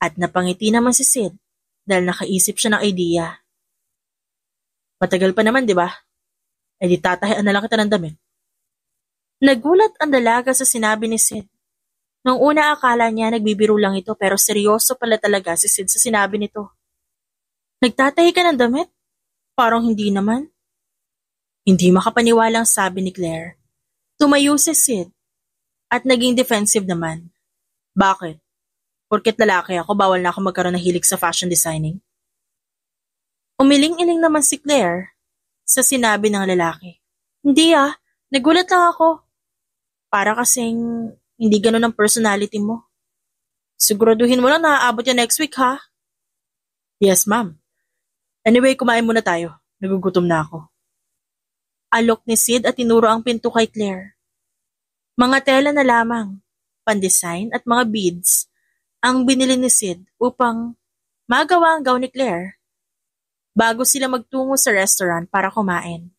At napangiti naman si Sid dahil nakaisip siya ng idea. Matagal pa naman, di ba? E di tatahian na lang kita ng damit. Nagulat ang dalaga sa sinabi ni Sid. Nung una akala niya nagbibiro lang ito pero seryoso pala talaga si Sid sa sinabi nito. Nagtatahi ka ng damit? Parang hindi naman. Hindi makapaniwalang sabi ni Claire. Tumayo si Sid at naging defensive naman. Bakit? Porket lalaki ako, bawal na ako magkaroon ng hilig sa fashion designing? Umiling-iling naman si Claire sa sinabi ng lalaki. Hindi nagulat lang ako. Para kasing hindi ganun ang personality mo. Siguraduhin mo lang na aabot yan next week ha? Yes ma'am. Anyway, kumain muna tayo. Nagugutom na ako. Alok ni Sid at tinuro ang pinto kay Claire. Mga tela na lamang, pandesign at mga beads ang binili ni Sid upang magawa ang gown ni Claire bago sila magtungo sa restaurant para kumain.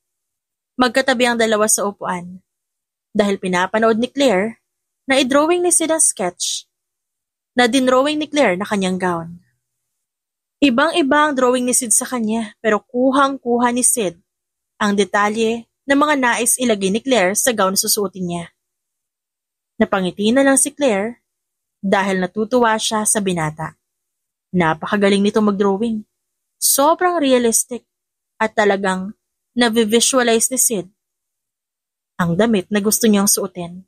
Magkatabi ang dalawa sa upuan dahil pinapanood ni Claire na i-drawing ni Sid ang sketch na dinrawing ni Claire na kanyang gown. Ibang-iba ang drawing ni Sid sa kanya pero kuhang-kuha ni Sid ang detalye ng mga nais ilagay ni Claire sa gown na susuotin niya. Napangiti na lang si Claire dahil natutuwa siya sa binata. Napakagaling nito mag-drawing. Sobrang realistic at talagang na-visualize ni Sid ang damit na gusto niyang suotin.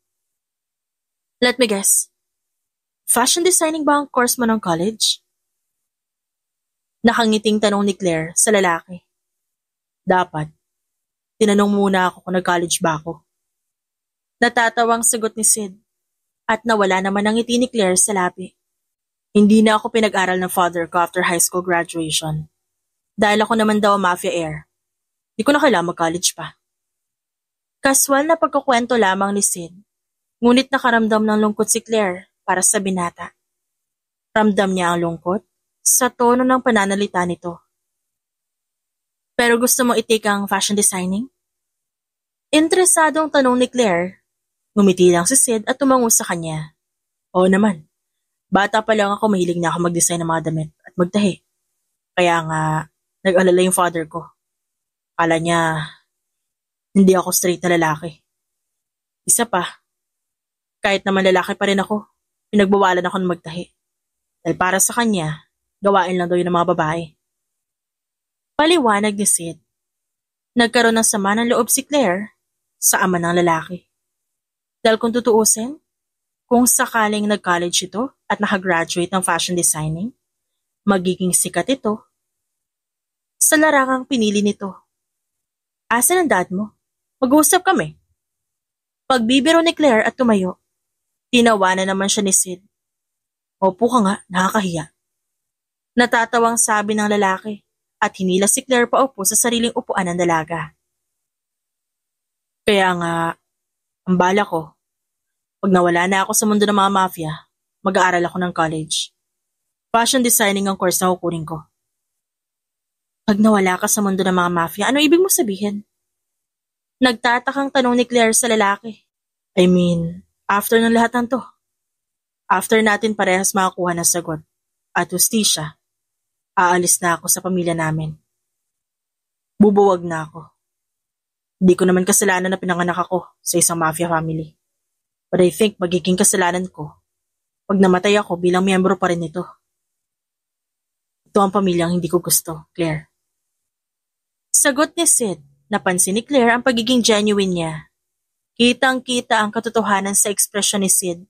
Let me guess. Fashion designing ba ang course mo ng college? Nakangiting tanong ni Claire sa lalaki. Dapat. Tinanong muna ako kung nag-college ba ako. Natatawang sagot ni Sid at nawala naman ang ngiti ni Claire sa labi. Hindi na ako pinag-aral ng father ko after high school graduation. Dahil ako naman daw mafia heir. Di ko na kailangan mag-college pa. Kaswal na pagkukwento lamang ni Sid. Ngunit nakaramdam ng lungkot si Claire para sa binata. Ramdam niya ang lungkot sa tono ng pananalita nito. Pero gusto mo i-take ang fashion designing? Interesadong tanong ni Claire. Ngumiti lang si Sid at tumango sa kanya. Oo naman. Bata pa lang ako, mahilig na ako mag-design ng mga damit at magtahi. Kaya nga, nag-alala yung father ko. Akala niya, hindi ako straight na lalaki. Isa pa, kahit naman lalaki pa rin ako, pinagbawalan ako ng magtahi. Dahil para sa kanya, gawain lang daw yun ng mga babae. Paliwanag ni Sid. Nagkaroon ng sama ng loob si Claire sa ama ng lalaki. Dahil kung tutuusin, kung sakaling nag-college ito at nakagraduate ng fashion designing, magiging sikat ito sa larangang pinili nito. Asan ang dad mo? Mag-uusap kami. Pagbibiro ni Claire at tumayo, tinawanan naman siya ni Sid. Opo ka nga, nakakahiya. Natatawang sabi ng lalaki at hinila si Claire paupo sa sariling upuan ng dalaga. Kaya nga, ang bala ko, pag nawala na ako sa mundo ng mga mafia, mag-aaral ako ng college. Fashion designing ang course na kukunin ko. Pag nawala ka sa mundo ng mga mafia, ano ibig mo sabihin? Nagtatakang tanong ni Claire sa lalaki. I mean, after ng lahat ng to. After natin parehas makakuha ng sagot at hustisya, aalis na ako sa pamilya namin. Bubuwag na ako. Hindi ko naman kasalanan na pinanganak ako sa isang mafia family. But I think magiging kasalanan ko pag namatay ako bilang miyembro pa rin nito. Ito ang pamilyang hindi ko gusto, Claire. Sagot ni Sid. Napansin ni Claire ang pagiging genuine niya. Kitang-kita ang katotohanan sa ekspresyon ni Sid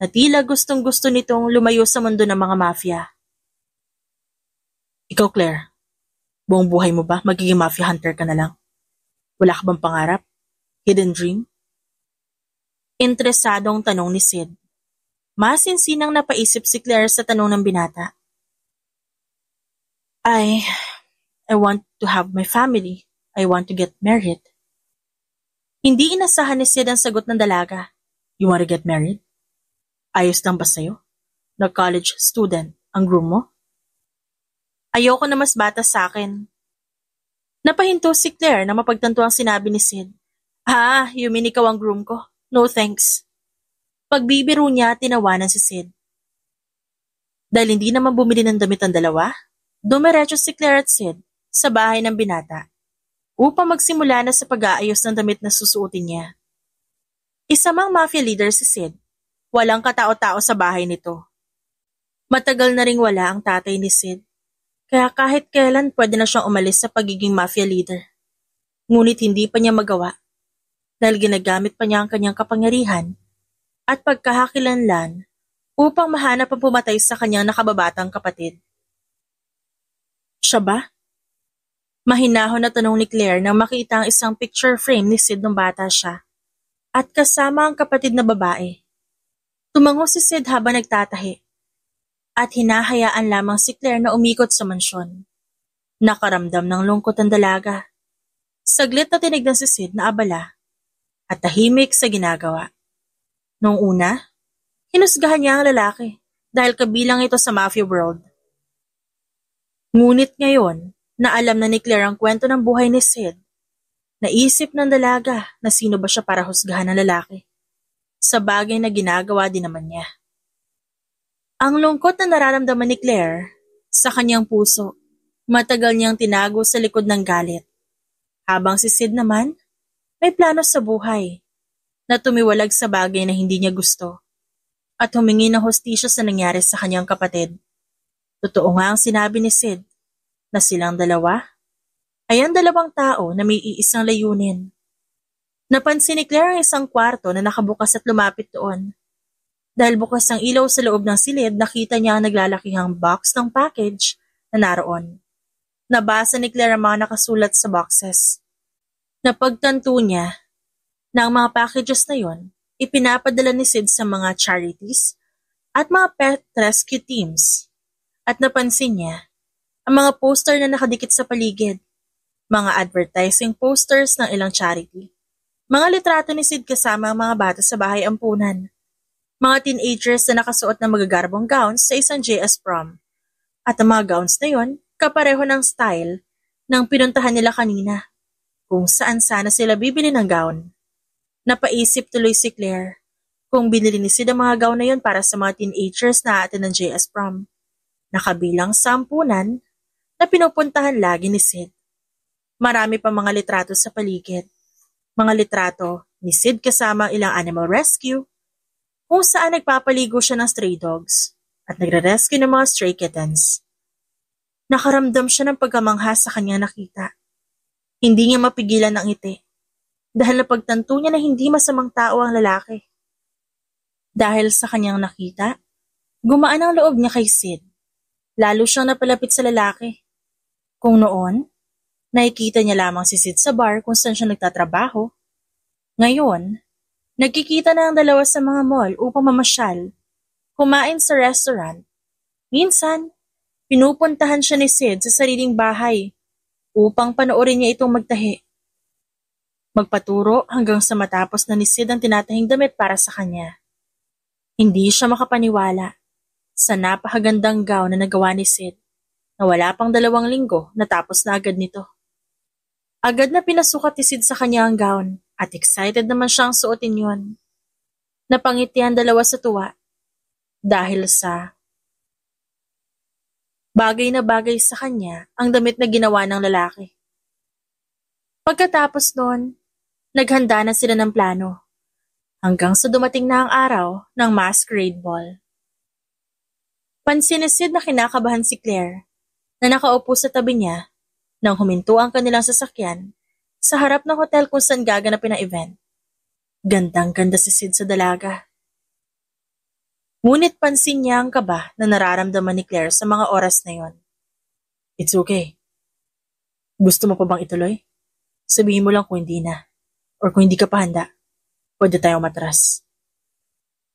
na tila gustong-gusto nitong lumayo sa mundo ng mga mafia. Ikaw, Claire, buong buhay mo ba magiging mafia hunter ka na lang? Wala ka bang pangarap? Hidden dream? Interesadong tanong ni Sid. Masinsinang napaisip si Claire sa tanong ng binata. I want to have my family. I want to get married. Hindi inasahan ni Sid ang sagot ng dalaga. You want to get married? Ayos lang ba sa'yo? Na college student, ang groom mo? Ayoko na mas bata sa akin. Napahinto si Claire na mapagtanto ang sinabi ni Sid. You mean ikaw ang groom ko? No thanks. Pagbibiro niya, tinawanan si Sid. Dahil hindi naman bumili ng damit ang dalawa, dumiretso si Claire at Sid sa bahay ng binata upang magsimula na sa pag-aayos ng damit na susuotin niya. Isa mang mafia leader si Sid. Walang katao-tao sa bahay nito. Matagal na ring wala ang tatay ni Sid. Kaya kahit kailan pwede na siyang umalis sa pagiging mafia leader. Ngunit hindi pa niya magawa dahil ginagamit pa niya ang kanyang kapangyarihan at pagkakakilanlan upang mahanap ang pumatay sa kanyang nakababatang kapatid. Siya ba? Mahinahon na tanong ni Claire nang makita ang isang picture frame ni Sid nung bata siya at kasama ang kapatid na babae. Tumango si Sid habang nagtatahi at hinahayaan lamang si Claire na umikot sa mansyon. Nakaramdam ng lungkot ang dalaga. Saglit na tinignan si Sid na abala at tahimik sa ginagawa. Noong una, hinusgahan niya ang lalaki dahil kabilang ito sa mafia world. Ngunit ngayon, na alam na ni Claire ang kwento ng buhay ni Sid, naisip ng dalaga na sino ba siya para husgahan ng lalaki sa bagay na ginagawa din naman niya. Ang lungkot na nararamdaman ni Claire sa kanyang puso, matagal niyang tinago sa likod ng galit. Habang si Sid naman, may plano sa buhay na tumiwalag sa bagay na hindi niya gusto at humingi ng hustisya sa nangyari sa kanyang kapatid. Totoo nga ang sinabi ni Sid na silang dalawa ay ang dalawang tao na may iisang layunin. Napansin ni Claire ang isang kwarto na nakabukas at lumapit doon. Dahil bukas ang ilaw sa loob ng silid, nakita niya ang naglalakihang box ng package na naroon. Nabasa ni Claire ang mga nakasulat sa boxes. Napagtanto niya na ang mga packages na yon ipinapadala ni Sid sa mga charities at mga pet rescue teams. At napansin niya ang mga poster na nakadikit sa paligid, mga advertising posters ng ilang charity, mga litrato ni Sid kasama ang mga bata sa bahay ampunan, mga teenagers na nakasuot ng magagarbong gowns sa isang JS prom. At ang mga gowns na yon, kapareho ng style ng pinuntahan nila kanina, kung saan sana sila bibili ng gown. Napaisip tuloy si Claire kung binili ni Sid ang mga gown na yon para sa mga teenagers na aatin ng JS prom, nakabilang sa ampunan na pinupuntahan lagi ni Sid. Marami pa mga litrato sa paligid. Mga litrato ni Sid kasama ang ilang animal rescue, kung saan nagpapaligo siya ng stray dogs at nagre-rescue ng mga stray kittens. Nakaramdam siya ng pagkamangha sa kanyang nakita. Hindi niya mapigilan ang ngiti dahil napagtanto niya na hindi masamang tao ang lalaki. Dahil sa kanyang nakita, gumaan ang loob niya kay Sid. Lalo siyang napalapit sa lalaki. Kung noon, nakikita niya lamang si Sid sa bar kung saan siya nagtatrabaho. Ngayon, nagkikita na ang dalawa sa mga mall upang mamasyal, kumain sa restaurant. Minsan, pinupuntahan siya ni Sid sa sariling bahay upang panoorin niya itong magtahi. Magpaturo hanggang sa matapos na ni Sid ang tinatahing damit para sa kanya. Hindi siya makapaniwala sa napakagandang gown na nagawa ni Sid na wala pang 2 linggo natapos na agad nito. Agad na pinasukat ni Sid sa kanya ang gown at excited naman siyang suotin yon. Napangiti ang dalawa sa tuwa dahil sa bagay na bagay sa kanya ang damit na ginawa ng lalaki. Pagkatapos noon, naghanda na sila ng plano hanggang sa dumating na ang araw ng masquerade ball. Pansin ni Sid na kinakabahan si Claire na nakaupo sa tabi niya nang huminto ang kanilang sasakyan sa harap ng hotel kung saan gaganapin ang event. Gandang-ganda si Sid sa dalaga. Ngunit pansin niya ang kaba na nararamdaman ni Claire sa mga oras na yon. It's okay. Gusto mo pa bang ituloy? Sabihin mo lang kung hindi na. Or kung hindi ka pa handa, pwede tayong matras.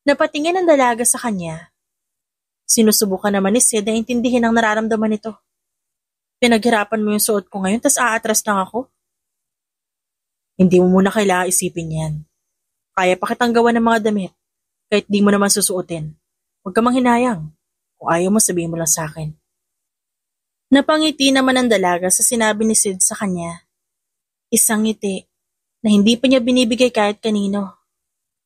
Napatingin ang dalaga sa kanya. Sinusubukan naman ni Sid na intindihin ang nararamdaman nito. Pinaghirapan mo yung suot ko ngayon, tas aatras lang ako? Hindi mo muna kailangan isipin yan. Kaya pa kitang gawa ng mga damit, kahit di mo naman susuotin. Huwag ka manghinayang. Kung ayaw mo, sabihin mo lang sa akin. Napangiti naman ang dalaga sa sinabi ni Sid sa kanya. Isang ngiti na hindi pa niya binibigay kahit kanino.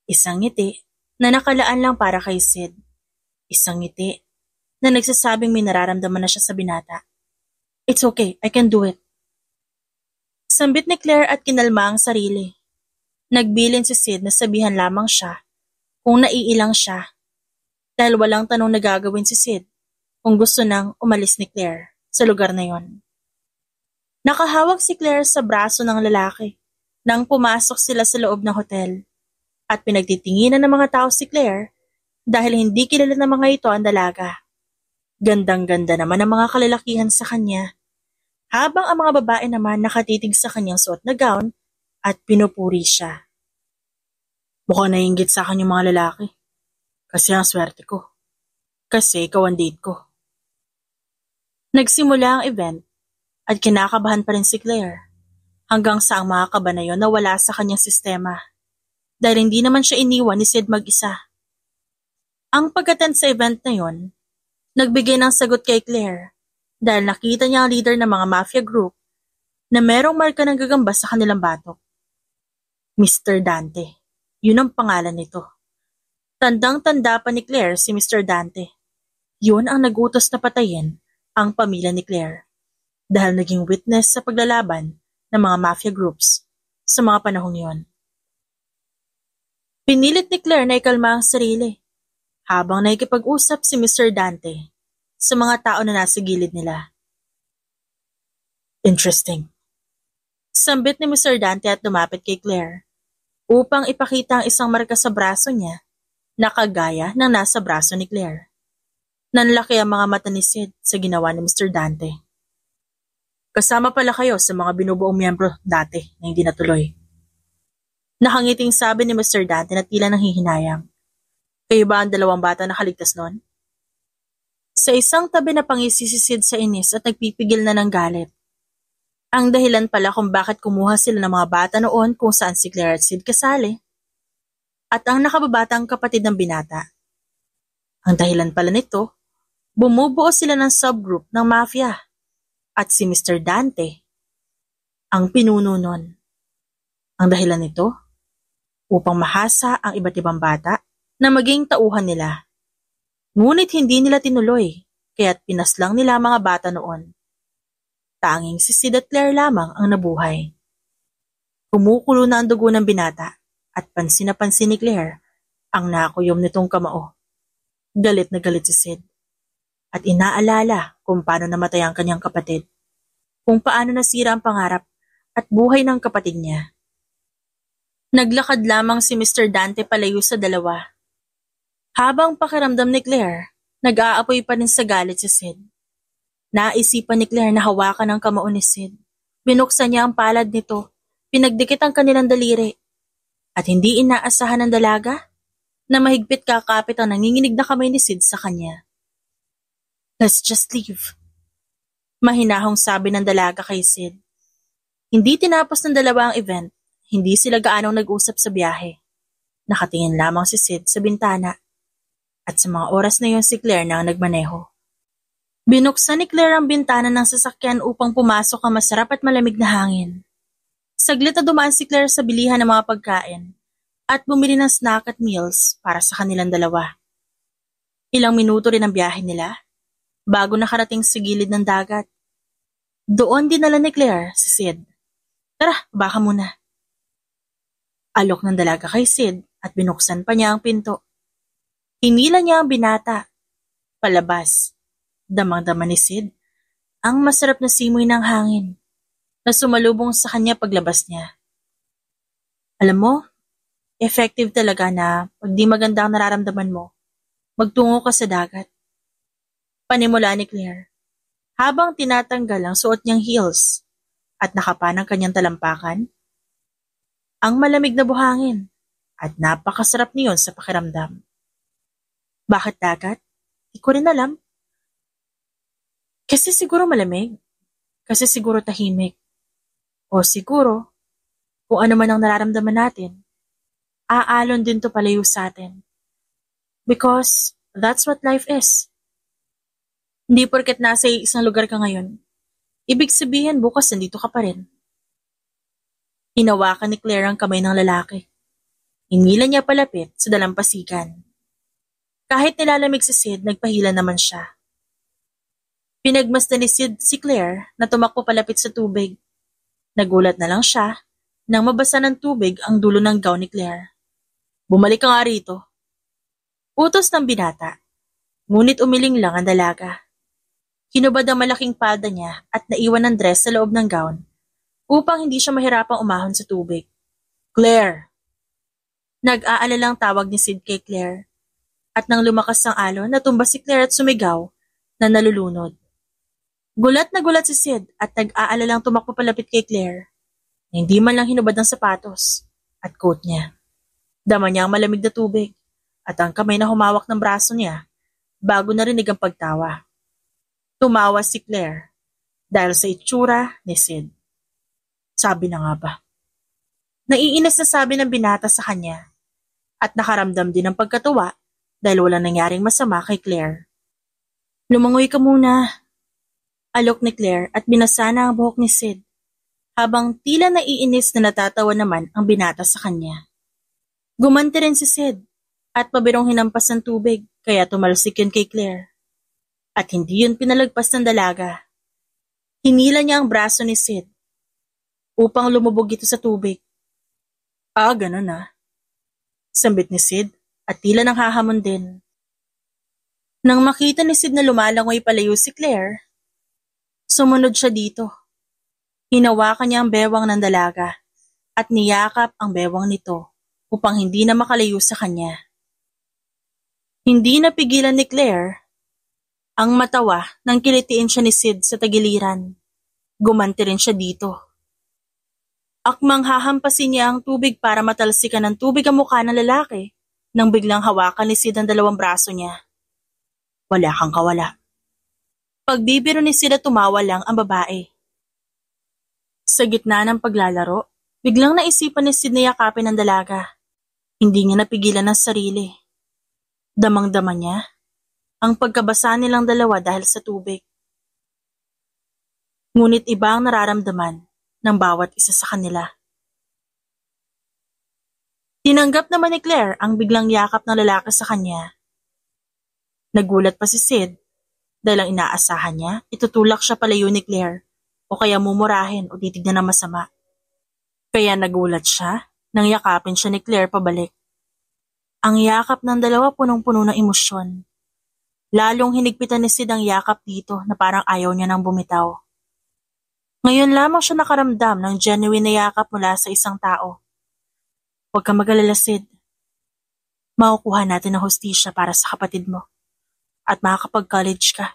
Isang ngiti na nakalaan lang para kay Sid. Isang ngiti na nagsasabing may nararamdaman na siya sa binata. It's okay, I can do it. Sambit ni Claire at kinalma ang sarili. Nagbilin si Sid na sabihan lamang siya kung naiilang siya dahil walang tanong na gagawin si Sid kung gusto nang umalis ni Claire sa lugar na yon. Nakahawak si Claire sa braso ng lalaki nang pumasok sila sa loob ng hotel at pinagtitinginan ng mga tao si Claire dahil hindi kilala ng mga ito ang dalaga. Gandang-ganda naman ang mga kalalakihan sa kanya, habang ang mga babae naman nakatitig sa kanyang suot na gown at pinupuri siya. Mukhang naiinggit sa akin yung mga lalaki, kasi ang swerte ko, kasi ikaw ang date ko. Nagsimula ang event at kinakabahan pa rin si Claire hanggang sa ang mga kaba na yon nawala sa kanyang sistema dahil hindi naman siya iniwan ni Sid mag-isa. Ang pag-attend sa event na yon, nagbigay ng sagot kay Claire dahil nakita niya ang leader ng mga mafia group na merong marka ng gagamba sa kanilang batok. Mr. Dante, yun ang pangalan nito. Tandang-tanda pa ni Claire si Mr. Dante. Yun ang nagutos na patayin ang pamilya ni Claire dahil naging witness sa paglalaban ng mga mafia groups sa mga panahong yon. Pinilit ni Claire na ikalma ang sarili habang nakikipag-usap si Mr. Dante sa mga tao na nasa gilid nila. Interesting. Sambit ni Mr. Dante at lumapit kay Claire upang ipakita ang isang marka sa braso niya na kagaya ng nasa braso ni Claire. Nanlaki ang mga mata ni Sid sa ginawa ni Mr. Dante. Kasama pala kayo sa mga binubuong miyembro dati na hindi natuloy. Nakangiting sabi ni Mr. Dante na tila nanghihinayang. Kayo ba ang dalawang bata na kaligtas noon? Sa isang tabi na pangisi si Sid sa inis at nagpipigil na ng galit. Ang dahilan pala kung bakit kumuha sila ng mga bata noon kung saan si Claire at Sid kasali. At ang nakababatang kapatid ng binata. Ang dahilan pala nito, bumubuo sila ng subgroup ng mafia. At si Mr. Dante ang pinuno nun. Ang dahilan nito, upang mahasa ang iba't ibang bata na maging tauhan nila. Ngunit hindi nila tinuloy, kaya't pinaslang nila ang mga bata noon. Tanging si Sid at Claire lamang ang nabuhay. Kumukulo na ang dugo ng binata at pansin na pansin ni Claire ang nakuyom nitong kamao. Galit na galit si Sid at inaalala kung paano namatay ang kanyang kapatid, kung paano nasira ang pangarap at buhay ng kapatid niya. Naglakad lamang si Mr. Dante palayo sa dalawa. Habang pakiramdam ni Claire, nag-aapoy pa rin sa galit si Sid. Naisipan ni Claire na hawakan ang kamao ni Sid. Binuksan niya ang palad nito, pinagdikit ang kanilang daliri. At hindi inaasahan ng dalaga na mahigpit kakapit ang nanginginig na kamay ni Sid sa kanya. Let's just leave. Mahinahong sabi ng dalaga kay Sid. Hindi tinapos ng dalawa ang event, hindi sila gaanong nag-usap sa biyahe. Nakatingin lamang si Sid sa bintana. At sa mga oras na yon si Claire na ang nagmaneho. Binuksan ni Claire ang bintana ng sasakyan upang pumasok ang masarap at malamig na hangin. Saglit na dumaan si Claire sa bilihan ng mga pagkain at bumili ng snack at meals para sa kanilang dalawa. Ilang minuto rin ang biyahe nila bago nakarating sa gilid ng dagat. Doon dinala ni Claire si Sid. Tara, baka muna. Alok ng dalaga kay Sid at binuksan pa niya ang pinto. Hinila niya ang binata. Palabas. Damang-dama ni Sid ang masarap na simoy ng hangin na sumalubong sa kanya paglabas niya. Alam mo, effective talaga na pag di maganda ang nararamdaman mo, magtungo ka sa dagat. Panimula ni Claire, habang tinatanggal ang suot niyang heels at nakapa ng kanyang talampakan, ang malamig na buhangin at napakasarap niyon sa pakiramdam. Bakit dagat? Di ko rin alam. Kasi siguro malamig. Kasi siguro tahimik. O siguro, kung ano man ang nararamdaman natin, aalon din to palayo sa atin. Because that's what life is. Hindi porket nasa isang lugar ka ngayon, ibig sabihin bukas nandito ka pa rin. Hinawakan ni Claire ang kamay ng lalaki. Hinila niya palapit sa dalampasigan. Kahit nilalamig si Sid, nagpahila naman siya. Pinagmasdan ni Sid si Claire na tumakbo palapit sa tubig. Nagulat na lang siya nang mabasa ng tubig ang dulo ng gown ni Claire. Bumalik ka nga rito. Utos ng binata, ngunit umiling lang ang dalaga. Hinubad ang malaking palda niya at naiwan ang dress sa loob ng gown upang hindi siya mahirapang umahon sa tubig. Claire! Nag-aalalang tawag ni Sid kay Claire at nang lumakas ang alon, natumba si Claire at sumigaw na nalulunod. Gulat na gulat si Sid at nag-aalalang tumakbo palapit kay Claire na hindi man lang hinubad ng sapatos at coat niya. Dama niya ang malamig na tubig at ang kamay na humawak ng braso niya bago narinig ang pagtawa. Tumawa si Claire dahil sa itsura ni Sid. Sabi na nga ba? Naiinis na sabi ng binata sa kanya at nakaramdam din ng pagkatuwa dahil wala nangyaring masama kay Claire. Lumangoy ka muna. Alok ni Claire at binasa na ang buhok ni Sid habang tila naiinis na natatawa naman ang binata sa kanya. Gumanti rin si Sid at pabirong hinampas ng tubig kaya tumalsik yun kay Claire. At hindi yun pinalagpas ng dalaga. Hinila niya ang braso ni Sid upang lumubog ito sa tubig. Ganun ah. Sambit ni Sid at tila nang hahamon din. Nang makita ni Sid na lumalangoy palayo si Claire, sumunod siya dito. Hinawakan niya ang bewang ng dalaga at niyakap ang bewang nito upang hindi na makalayo sa kanya. Hindi napigilan ni Claire ang matawa nang kilitiin siya ni Sid sa tagiliran. Gumanti rin siya dito. Akmang hahampasin niya ang tubig para matalsikan ng tubig ang mukha ng lalaki nang biglang hawakan ni Sid ang dalawang braso niya. Wala kang kawala. Pagbibiro ni Sid at tumawa lang ang babae. Sa gitna ng paglalaro, biglang naisipan ni Sid na yakapin ang dalaga. Hindi niya napigilan ang sarili. Damang-dama niya ang pagkabasa nilang dalawa dahil sa tubig. Ngunit iba ang nararamdaman ng bawat isa sa kanila. Tinanggap naman ni Claire ang biglang yakap ng lalaki sa kanya. Nagulat pa si Sid dahil ang inaasahan niya, itutulak siya palayo ni Claire o kaya mumurahin o titignan ng masama. Kaya nagulat siya nang yakapin siya ni Claire pabalik. Ang yakap ng dalawa punong-puno ng emosyon. Lalong hinigpitan ni Sid ang yakap dito na parang ayaw niya nang bumitaw. Ngayon lamang siya nakaramdam ng genuine na yakap mula sa isang tao. Huwag kang mag-alala, Sid. Makukuha natin ang hustisya para sa kapatid mo at makakapag-college ka.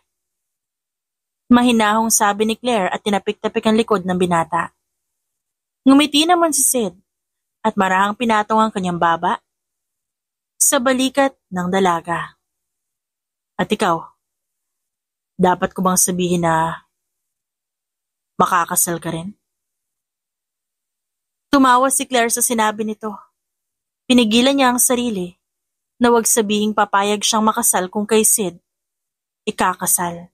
Mahinahong sabi ni Claire at tinapik-tapik ang likod ng binata. Ngumiti naman si Sid at marahang pinatong ang kanyang baba sa balikat ng dalaga. At ikaw, dapat ko bang sabihin na makakasal ka rin? Tumawa si Claire sa sinabi nito. Pinigilan niya ang sarili na wag sabihing papayag siyang makasal kung kay Sid ikakasal.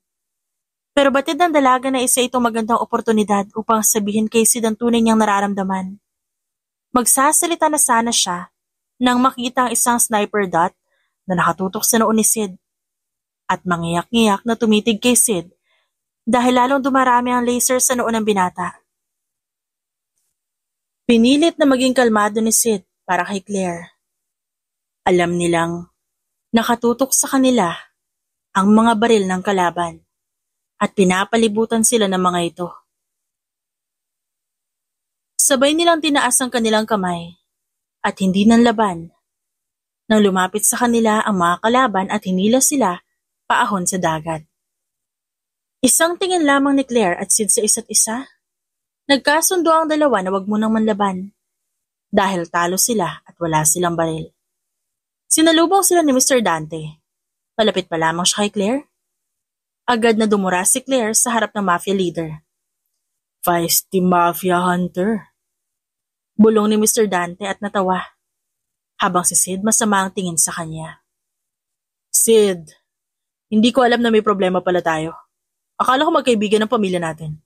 Pero batid ng dalaga na isa itong magandang oportunidad upang sabihin kay Sid ang tunay niyang nararamdaman. Magsasalita na sana siya nang makita ang isang sniper dot na nakatutok sa noo ni Sid at mangiyak-ngiyak na tumitig kay Sid dahil lalong dumarami ang laser sa noo ng binata. Pinilit na maging kalmado ni Sid para kay Claire. Alam nilang nakatutok sa kanila ang mga baril ng kalaban at pinapalibutan sila ng mga ito. Sabay nilang tinaas ang kanilang kamay at hindi nanlaban nang lumapit sa kanila ang mga kalaban at hinila sila paahon sa dagat. Isang tingin lamang ni Claire at Sid sa isa't isa. Nagkasundo ang dalawa na wag munang manlaban dahil talo sila at wala silang baril. Sinalubong sila ni Mr. Dante. Palapit pa lamang siya kay Claire. Agad na dumura si Claire sa harap ng mafia leader. Feisty mafia hunter. Bulong ni Mr. Dante at natawa, habang si Sid masama ang tingin sa kanya. Sid, hindi ko alam na may problema pala tayo. Akala ko magkaibigan ng pamilya natin.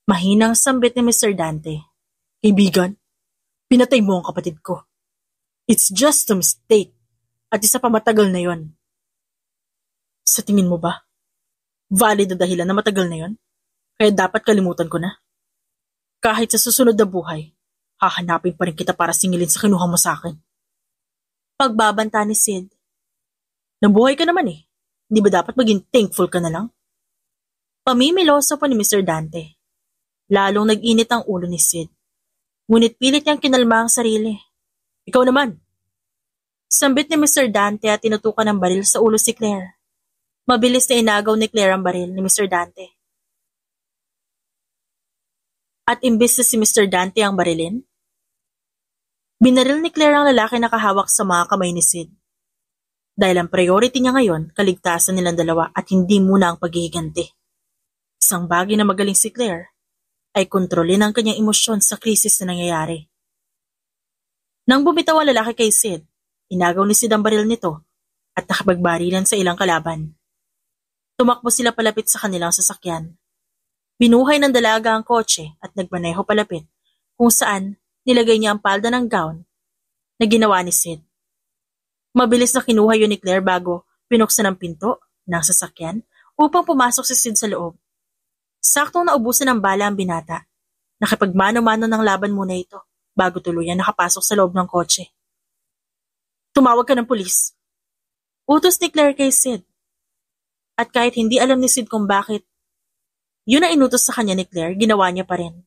Mahinang sambit ni Mr. Dante. Kaibigan? Pinatay mo ang kapatid ko. It's just a mistake. At isa pa matagal na yon. Sa tingin mo ba? Valid na dahilan na matagal na yon? Kaya dapat kalimutan ko na? Kahit sa susunod na buhay, hahanapin pa rin kita para singilin sa kinuha mo sa akin. Pagbabanta ni Sid. Nabuhay ka naman eh. Di ba dapat maging thankful ka na lang? Pamimiloso pa ni Mr. Dante. Lalong nag-init ang ulo ni Sid. Ngunit pilit niyang kinalma ang sarili. Ikaw naman. Sambit ni Mr. Dante at tinutukan ng baril sa ulo si Claire. Mabilis na inagaw ni Claire ang baril ni Mr. Dante. At imbis na si Mr. Dante ang barilin, binaril ni Claire ang lalaki na kahawak sa mga kamay ni Sid. Dahil ang priority niya ngayon, kaligtasan nilang dalawa at hindi muna ang paghihiganti. Isang bagay na magaling si Claire ay kontrolin ang kanyang emosyon sa krisis na nangyayari. Nang bumitaw ang lalaki kay Sid, inagaw ni Sid ang baril nito at nakapagbarilan sa ilang kalaban. Tumakbo sila palapit sa kanilang sasakyan. Binuhay ng dalaga ang kotse at nagmaneho palapit kung saan nilagay niya ang palda ng gown na ginawa ni Sid. Mabilis na kinuha yun ni Claire bago pinuksan ang pinto ng sasakyan upang pumasok si Sid sa loob. Saktong naubusan ng bala ang binata. Nakipagmano-mano ng laban muna ito bago tuluyan nakapasok sa loob ng kotse. Tumawag ka ng pulis. Utos ni Claire kay Sid. At kahit hindi alam ni Sid kung bakit, yun ang inutos sa kanya ni Claire, ginawa niya pa rin.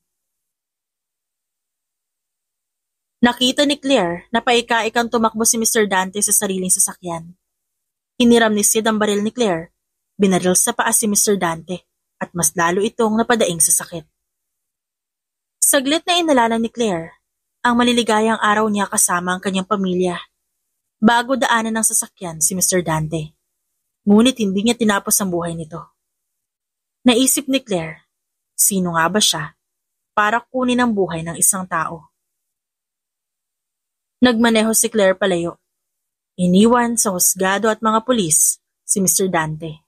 Nakita ni Claire na paika-ikang tumakbo si Mr. Dante sa sariling sasakyan. Hiniram ni Sid ang baril ni Claire, binaril sa paa si Mr. Dante at mas lalo itong napadaing sa sakit. Saglit na inalala ni Claire ang maliligayang araw niya kasama ang kanyang pamilya bago daanan ng sasakyan si Mr. Dante. Ngunit hindi niya tinapos ang buhay nito. Naisip ni Claire, sino nga ba siya para kunin ang buhay ng isang tao? Nagmaneho si Claire palayo. Iniwan sa husgado at mga pulis si Mr. Dante.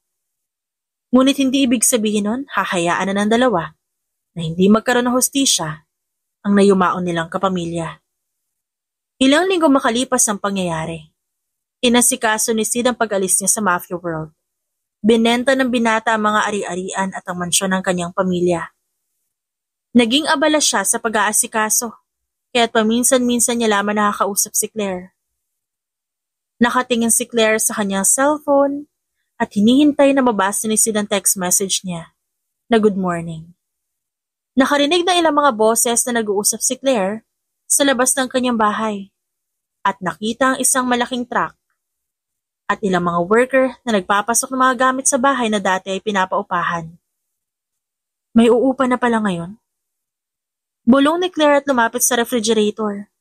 Ngunit hindi ibig sabihin nun, hahayaan na ng dalawa na hindi magkaroon ng hustisya ang nayumaon nilang kapamilya. Ilang linggo makalipas ang pangyayari. Inasikaso ni Sid ang pag-alis niya sa mafia world. Binenta ng binata ang mga ari-arian at ang mansyon ng kanyang pamilya. Naging abala siya sa pag-aasikaso, kaya't paminsan-minsan niya lamang nakakausap si Claire. Nakatingin si Claire sa kanyang cellphone at hinihintay na mabasa ni Sid ang text message niya na good morning. Nakarinig ng ilang mga boses na nag-uusap si Claire sa labas ng kanyang bahay at nakita ang isang malaking truck at ilang mga worker na nagpapasok ng mga gamit sa bahay na dati ay pinapaupahan. May uupa na pala ngayon. Bulong ni Claire at lumapit sa refrigerator.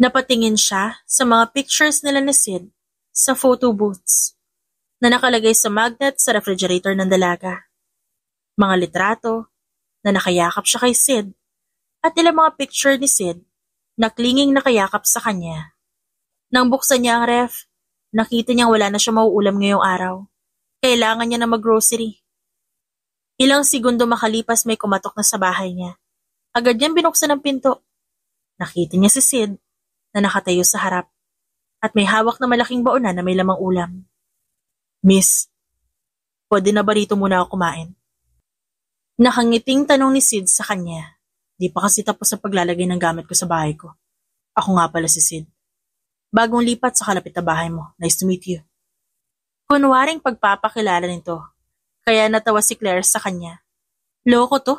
Napatingin siya sa mga pictures nila ni Sid sa photo booths na nakalagay sa magnet sa refrigerator ng dalaga. Mga litrato na nakayakap siya kay Sid at ilang mga picture ni Sid na klinging nakayakap sa kanya. Nang buksan niya ang ref, nakita niyang wala na siya mauulam ngayong araw. Kailangan niya na mag-grocery. Ilang segundo makalipas may kumatok na sa bahay niya. Agad niyang binuksan ang pinto. Nakita niya si Sid na nakatayo sa harap at may hawak na malaking baonan na may lamang ulam. Miss, pwede na ba rito muna ako kumain? Nakangiting tanong ni Sid sa kanya. Di pa kasi tapos ang paglalagay ng gamit ko sa bahay ko. Ako nga pala si Sid. Bagong lipat sa kalapit na bahay mo. Nice to meet you. Kunwaring pagpapakilala nito, kaya natawa si Claire sa kanya. Loko to?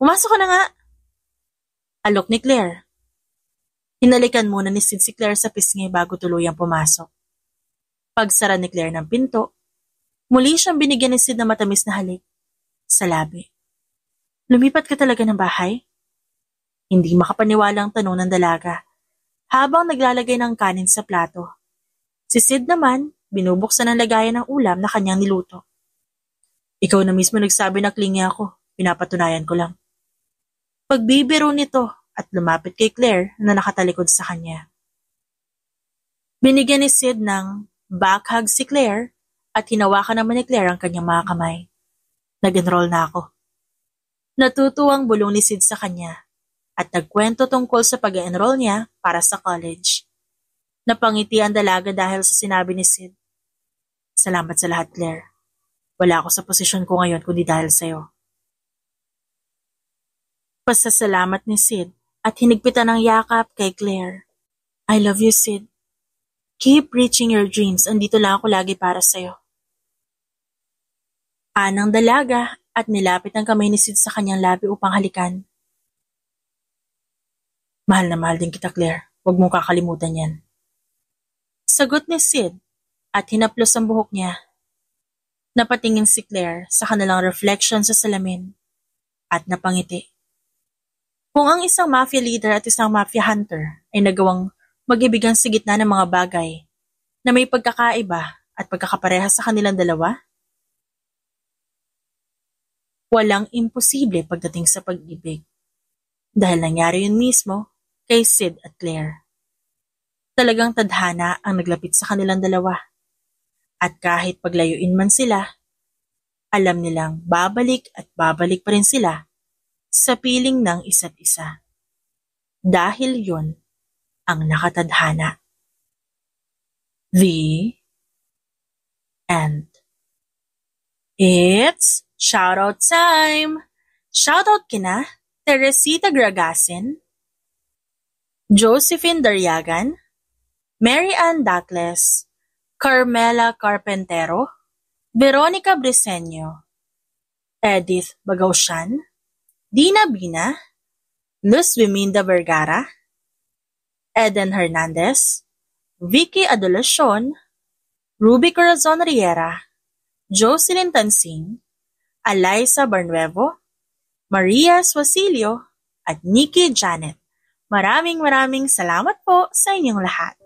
Pumasok ka na nga. Alok ni Claire. Hinalikan muna ni Sid si Claire sa pisngi bago tuluyang pumasok. Pagsara ni Claire ng pinto, muli siyang binigyan ni Sid na matamis na halik sa labi. Lumipat ka talaga ng bahay? Hindi makapaniwala ang tanong ng dalaga habang naglalagay ng kanin sa plato. Si Sid naman, binubuksan ang lagayan ng ulam na kanyang niluto. Ikaw na mismo nagsabi na klingi ako, pinapatunayan ko lang. Pagbibiro nito at lumapit kay Claire na nakatalikod sa kanya. Binigyan ni Sid ng back hug si Claire at hinawakan naman ni Claire ang kanyang mga kamay. Nag-enroll na ako. Natutuwang bulong ni Sid sa kanya at nagkwento tungkol sa pag-enroll niya para sa college. Napangiti ang dalaga dahil sa sinabi ni Sid. Salamat sa lahat, Claire. Wala ako sa posisyon ko ngayon kundi dahil sa'yo. Pasasalamat ni Sid at hinigpitan ng yakap kay Claire. I love you, Sid. Keep reaching your dreams. Andito lang ako lagi para sa'yo. Anang dalaga at nilapit ang kamay ni Sid sa kanyang labi upang halikan. Mahal na mahal din kita, Claire. Huwag mong kakalimutan yan. Sagot ni Sid at hinaplos ang buhok niya. Napatingin si Claire sa kanilang reflection sa salamin at napangiti. Kung ang isang mafia leader at isang mafia hunter ay nagawang mag-ibigan sa gitna ng mga bagay na may pagkakaiba at pagkakapareha sa kanilang dalawa, walang imposible pagdating sa pag-ibig. Dahil nangyari yun mismo kay Sid at Claire. Talagang tadhana ang naglapit sa kanilang dalawa. At kahit paglayuin man sila, alam nilang babalik at babalik pa rin sila sa piling ng isa't isa. Dahil yun ang nakatadhana. The end. It's shoutout time! Shoutout kina Teresita Gragasin, Josephine Daryagan, Mary Ann Dacles, Carmela Carpentero, Veronica Briseño, Edith Bagausian, Dina Bina, Luz Viminda Vergara, Eden Hernandez, Vicky Adolacion, Ruby Corazon Riera, Jocelyn Tansing, Alaysa Barnuevo, Maria Suasilio, at Nikki Janet. Maraming salamat po sa inyong lahat.